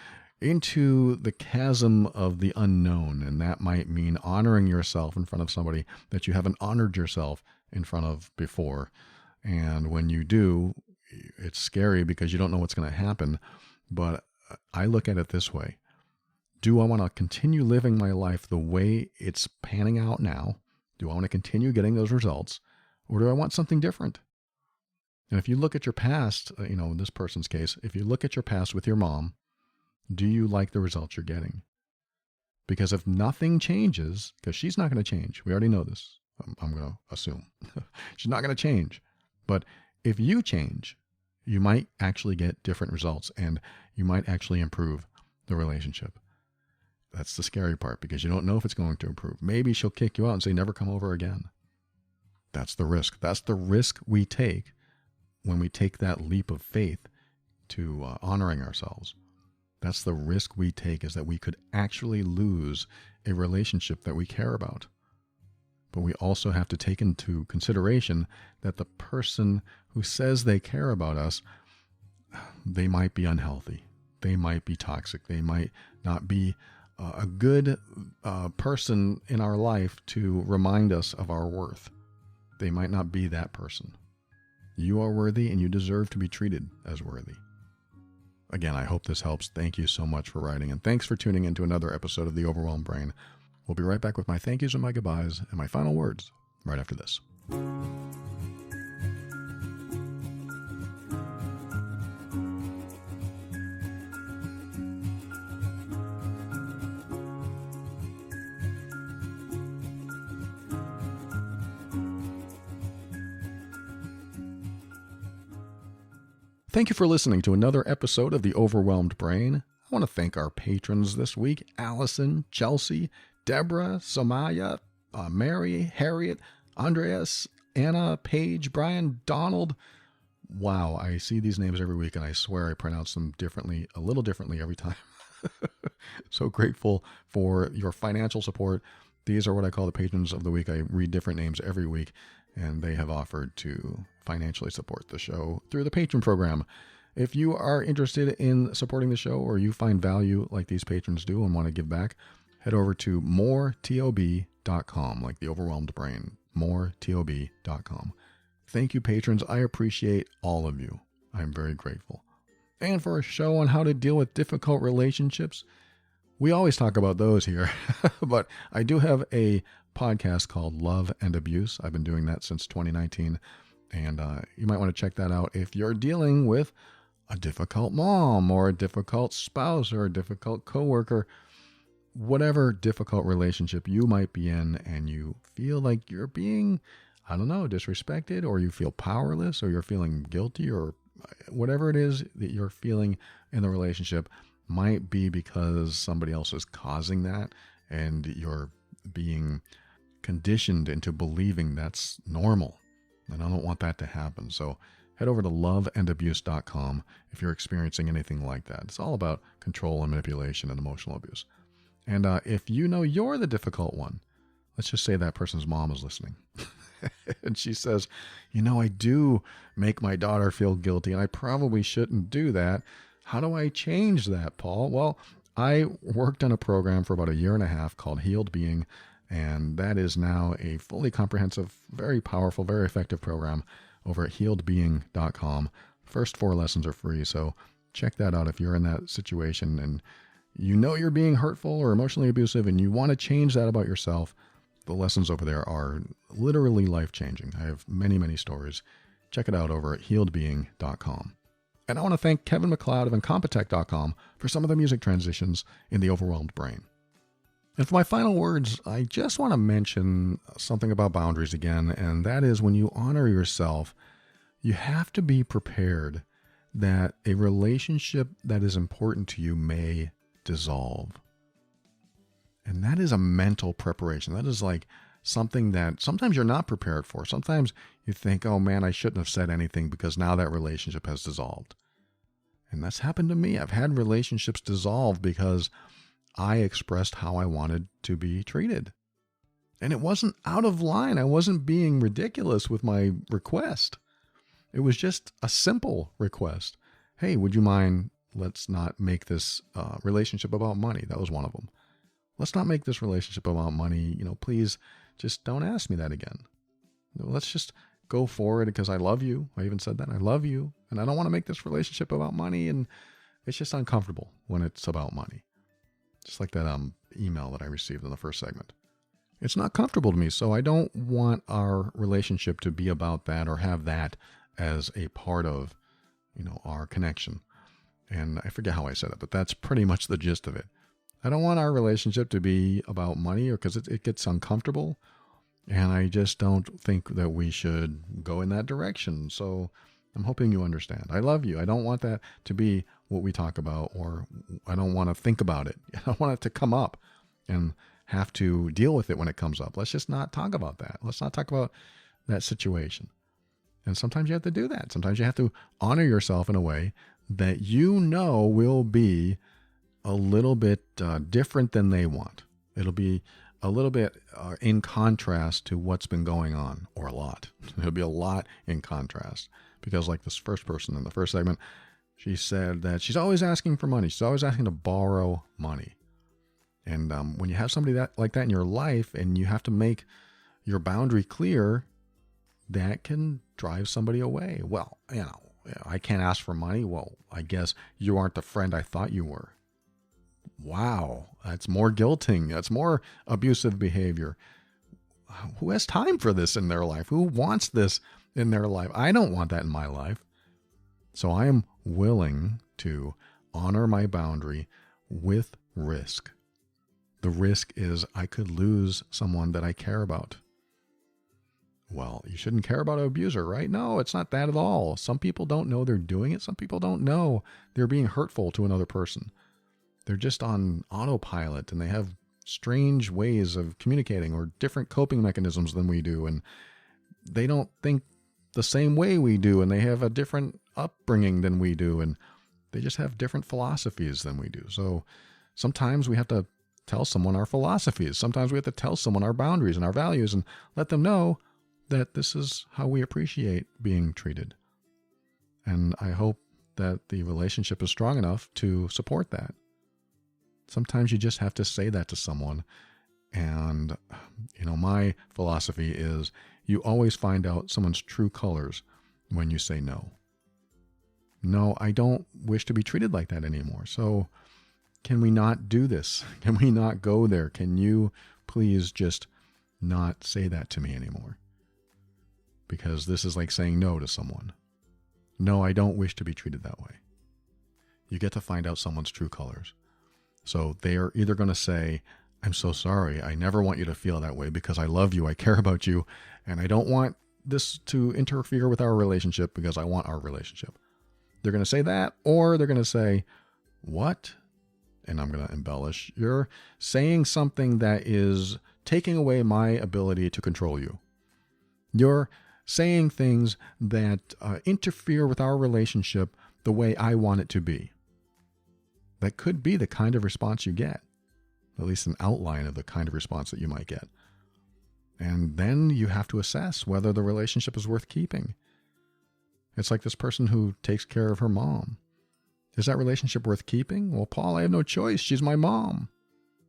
into the chasm of the unknown, and that might mean honoring yourself in front of somebody that you haven't honored yourself in front of before. And when you do, it's scary because you don't know what's going to happen, but I look at it this way. Do I want to continue living my life the way it's panning out now? Do I want to continue getting those results, or do I want something different? And if you look at your past, in this person's case, if you look at your past with your mom, do you like the results you're getting? Because if nothing changes, because she's not going to change, we already know this, I'm going to assume. She's not going to change. But if you change, you might actually get different results, and you might actually improve the relationship. That's the scary part, because you don't know if it's going to improve. Maybe she'll kick you out and say, never come over again. That's the risk. That's the risk we take when we take that leap of faith to honoring ourselves. That's the risk we take, is that we could actually lose a relationship that we care about. But we also have to take into consideration that the person who says they care about us, they might be unhealthy. They might be toxic. They might not be a good person in our life to remind us of our worth. They might not be that person. You are worthy, and you deserve to be treated as worthy. Again, I hope this helps. Thank you so much for writing, and thanks for tuning in to another episode of The Overwhelmed Brain. We'll be right back with my thank yous and my goodbyes and my final words right after this. Thank you for listening to another episode of The Overwhelmed Brain. I want to thank our patrons this week: Allison, Chelsea, Deborah, Samaya, Mary, Harriet, Andreas, Anna, Paige, Brian, Donald. Wow, I see these names every week, and I swear I pronounce them differently, a little differently every time. So grateful for your financial support. These are what I call the patrons of the week. I read different names every week, and they have offered to financially support the show through the patron program. If you are interested in supporting the show or you find value like these patrons do and want to give back, head over to moretob.com, like the overwhelmed brain, moretob.com. Thank you, patrons. I appreciate all of you. I'm very grateful. And for a show on how to deal with difficult relationships, we always talk about those here, but I do have a podcast called Love and Abuse. I've been doing that since 2019, and you might want to check that out if you're dealing with a difficult mom or a difficult spouse or a difficult coworker, whatever difficult relationship you might be in and you feel like you're being, I don't know, disrespected, or you feel powerless, or you're feeling guilty, or whatever it is that you're feeling in the relationship might be because somebody else is causing that and you're being conditioned into believing that's normal. And I don't want that to happen. So head over to loveandabuse.com if you're experiencing anything like that. It's all about control and manipulation and emotional abuse. And if you know you're the difficult one, let's just say that person's mom is listening. And she says, I do make my daughter feel guilty and I probably shouldn't do that. How do I change that, Paul? Well, I worked on a program for about 1.5 years called Healed Being, and that is now a fully comprehensive, very powerful, very effective program over at healedbeing.com. First 4 lessons are free, so check that out if you're in that situation and you know you're being hurtful or emotionally abusive and you want to change that about yourself. The lessons over there are literally life-changing. I have many, many stories. Check it out over at healedbeing.com. And I want to thank Kevin MacLeod of Incompetech.com for some of the music transitions in The Overwhelmed Brain. And for my final words, I just want to mention something about boundaries again, and that is when you honor yourself, you have to be prepared that a relationship that is important to you may dissolve. And that is a mental preparation. That is like something that sometimes you're not prepared for. Sometimes you think, oh man, I shouldn't have said anything because now that relationship has dissolved. And that's happened to me. I've had relationships dissolve because I expressed how I wanted to be treated. And it wasn't out of line. I wasn't being ridiculous with my request. It was just a simple request. Hey, would you mind, let's not make this relationship about money. That was one of them. Let's not make this relationship about money. Please just don't ask me that again. Let's just go forward because I love you. I even said that. I love you. And I don't want to make this relationship about money. And it's just uncomfortable when it's about money. Just like that email that I received in the first segment. It's not comfortable to me. So I don't want our relationship to be about that or have that as a part of, our connection. And I forget how I said it, but that's pretty much the gist of it. I don't want our relationship to be about money or because it gets uncomfortable. And I just don't think that we should go in that direction. So I'm hoping you understand. I love you. I don't want that to be what we talk about, or I don't want to think about it. I don't want it to come up and have to deal with it when it comes up. Let's just not talk about that. Let's not talk about that situation. And sometimes you have to do that. Sometimes you have to honor yourself in a way that will be a little bit different than they want. It'll be a little bit in contrast to what's been going on, or a lot. It'll be a lot in contrast because like this first person in the first segment, she said that she's always asking for money. She's always asking to borrow money. And when you have somebody like that in your life and you have to make your boundary clear, that can drive somebody away. Well, I can't ask for money. Well, I guess you aren't the friend I thought you were. Wow, that's more guilting. That's more abusive behavior. Who has time for this in their life? Who wants this in their life? I don't want that in my life. So I am willing to honor my boundary with risk. The risk is I could lose someone that I care about. Well, you shouldn't care about an abuser, right? No, it's not that at all. Some people don't know they're doing it. Some people don't know they're being hurtful to another person. They're just on autopilot and they have strange ways of communicating or different coping mechanisms than we do. And they don't think the same way we do. And they have a different upbringing than we do. And they just have different philosophies than we do. So sometimes we have to tell someone our philosophies. Sometimes we have to tell someone our boundaries and our values and let them know that this is how we appreciate being treated. And I hope that the relationship is strong enough to support that. Sometimes you just have to say that to someone. And, my philosophy is you always find out someone's true colors when you say no. No, I don't wish to be treated like that anymore. So can we not do this? Can we not go there? Can you please just not say that to me anymore? Because this is like saying no to someone. No, I don't wish to be treated that way. You get to find out someone's true colors. So they are either going to say, I'm so sorry. I never want you to feel that way because I love you. I care about you. And I don't want this to interfere with our relationship because I want our relationship. They're going to say that, or they're going to say, what? And I'm going to embellish. You're saying something that is taking away my ability to control you. You're saying things that interfere with our relationship the way I want it to be. That could be the kind of response you get, at least an outline of the kind of response that you might get. And then you have to assess whether the relationship is worth keeping. It's like this person who takes care of her mom. Is that relationship worth keeping? Well, Paul, I have no choice. She's my mom.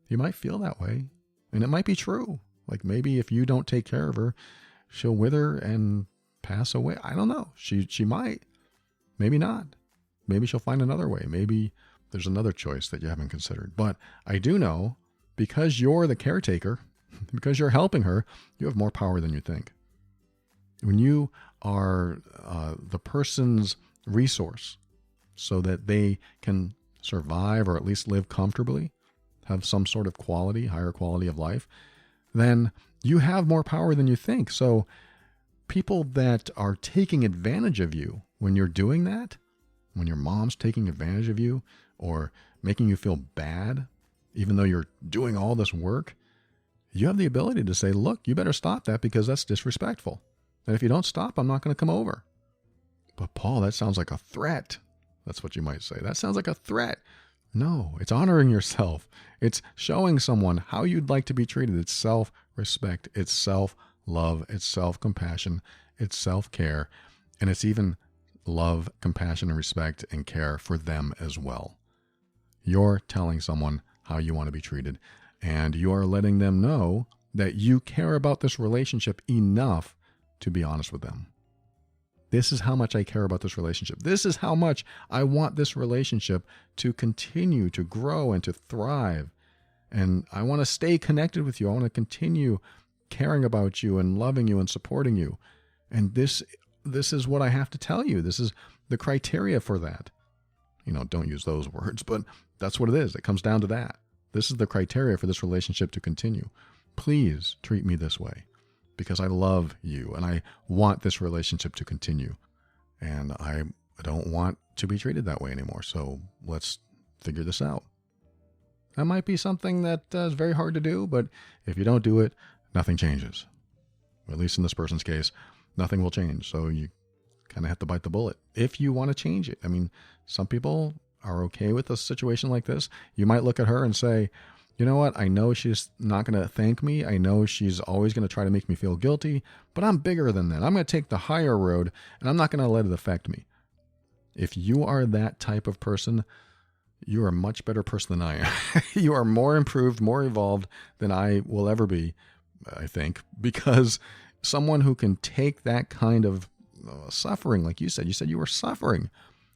You might feel that way. And it might be true. Like maybe if you don't take care of her, she'll wither and pass away. I don't know. She might. Maybe not. Maybe she'll find another way. Maybe there's another choice that you haven't considered. But I do know, because you're the caretaker, because you're helping her, you have more power than you think. When you are the person's resource so that they can survive or at least live comfortably, have some sort of quality, higher quality of life, then you have more power than you think. So people that are taking advantage of you when you're doing that, when your mom's taking advantage of you or making you feel bad, even though you're doing all this work, you have the ability to say, look, you better stop that because that's disrespectful. And if you don't stop, I'm not going to come over. But Paul, that sounds like a threat. That's what you might say. That sounds like a threat. No, it's honoring yourself. It's showing someone how you'd like to be treated. It's self-respect. It's self-love. It's self-compassion. It's self-care. And it's even love, compassion, and respect and care for them as well. You're telling someone how you want to be treated. And you are letting them know that you care about this relationship enough to be honest with them. This is how much I care about this relationship. This is how much I want this relationship to continue to grow and to thrive. And I want to stay connected with you. I want to continue caring about you and loving you and supporting you. And this is what I have to tell you. This is the criteria for that. Don't use those words, but that's what it is. It comes down to that. This is the criteria for this relationship to continue. Please treat me this way because I love you and I want this relationship to continue. And I don't want to be treated that way anymore. So let's figure this out. That might be something that is very hard to do, but if you don't do it, nothing changes. At least in this person's case, nothing will change. So you kind of have to bite the bullet if you want to change it. I mean, some people are okay with a situation like this. You might look at her and say, you know what? I know she's not going to thank me. I know she's always going to try to make me feel guilty, but I'm bigger than that. I'm going to take the higher road and I'm not going to let it affect me. If you are that type of person, you are a much better person than I am. You are more improved, more evolved than I will ever be, I think, because someone who can take that kind of suffering, like you said you were suffering.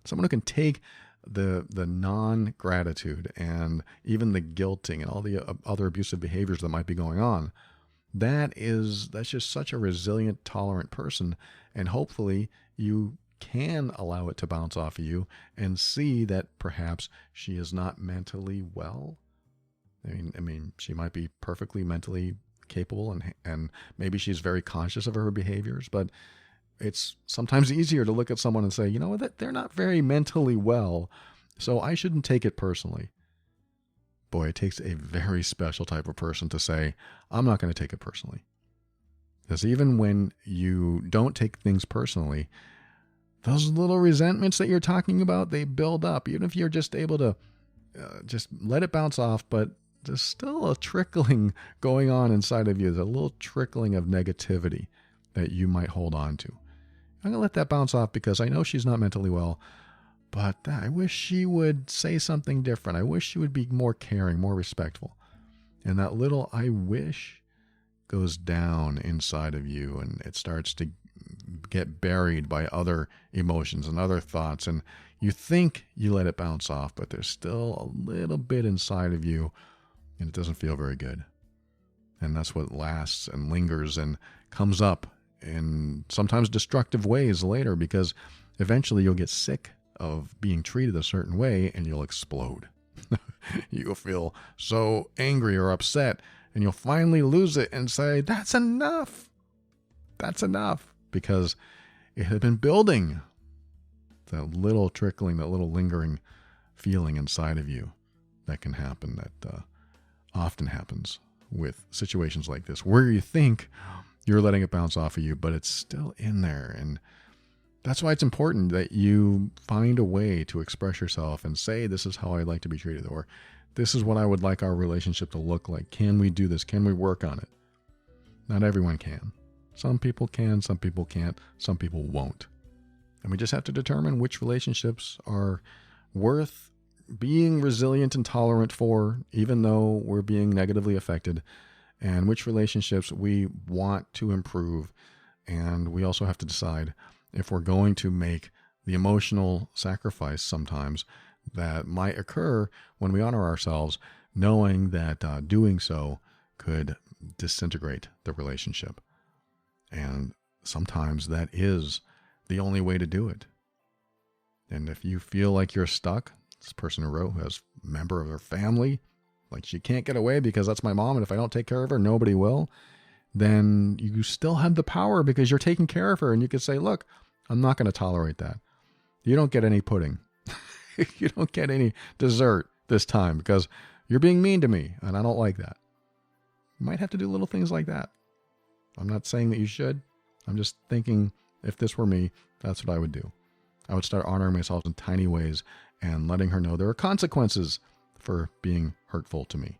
Someone who can take the non-gratitude and even the guilting and all the other abusive behaviors that might be going on, that's just such a resilient, tolerant person. And hopefully you can allow it to bounce off of you and see that perhaps she is not mentally well. I mean, she might be perfectly mentally capable and maybe she's very conscious of her behaviors, but it's sometimes easier to look at someone and say, you know what, they're not very mentally well, so I shouldn't take it personally. Boy, it takes a very special type of person to say, I'm not going to take it personally. Because even when you don't take things personally, those little resentments that you're talking about, they build up. Even if you're just able to just let it bounce off, but there's still a trickling going on inside of you. There's a little trickling of negativity that you might hold on to. I'm going to let that bounce off because I know she's not mentally well, but I wish she would say something different. I wish she would be more caring, more respectful. And that little I wish goes down inside of you, and it starts to get buried by other emotions and other thoughts. And you think you let it bounce off, but there's still a little bit inside of you, and it doesn't feel very good. And that's what lasts and lingers and comes up in sometimes destructive ways later, because eventually you'll get sick of being treated a certain way and you'll explode. You'll feel so angry or upset, and you'll finally lose it and say, that's enough. That's enough. Because it had been building. That little trickling, that little lingering feeling inside of you that can happen, that often happens with situations like this, where you think you're letting it bounce off of you, but it's still in there. And that's why it's important that you find a way to express yourself and say, this is how I'd like to be treated, or this is what I would like our relationship to look like. Can we do this? Can we work on it? Not everyone can. Some people can, some people can't, some people won't. And we just have to determine which relationships are worth being resilient and tolerant for, even though we're being negatively affected, and which relationships we want to improve. And we also have to decide if we're going to make the emotional sacrifice sometimes that might occur when we honor ourselves, knowing that doing so could disintegrate the relationship. And sometimes that is the only way to do it. And if you feel like you're stuck, this person who wrote, who has a member of her family, like she can't get away because that's my mom, and if I don't take care of her, nobody will, then you still have the power because you're taking care of her, and you can say, look, I'm not going to tolerate that. You don't get any pudding. You don't get any dessert this time because you're being mean to me, and I don't like that. You might have to do little things like that. I'm not saying that you should. I'm just thinking, if this were me, that's what I would do. I would start honoring myself in tiny ways and letting her know there are consequences for being hurtful to me.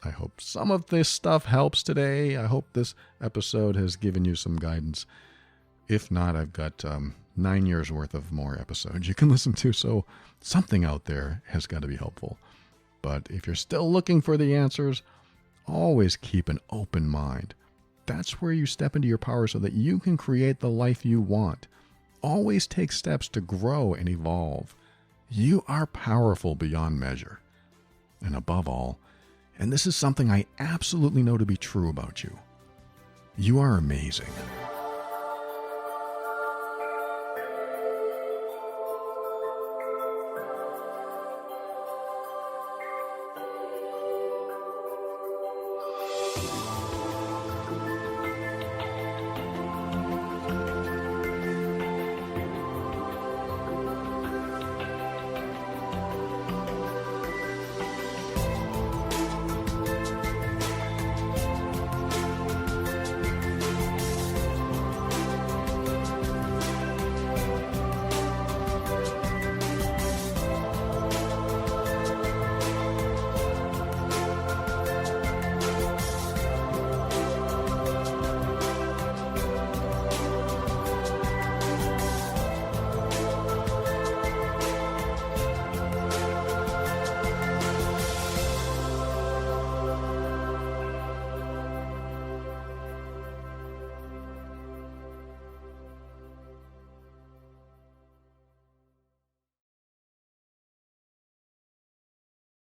I hope some of this stuff helps today. I hope this episode has given you some guidance. If not, I've got 9 years worth of more episodes you can listen to, so something out there has got to be helpful. But if you're still looking for the answers, always keep an open mind. That's where you step into your power so that you can create the life you want. Always take steps to grow and evolve. You are powerful beyond measure. And above all, and this is something I absolutely know to be true about you, you are amazing.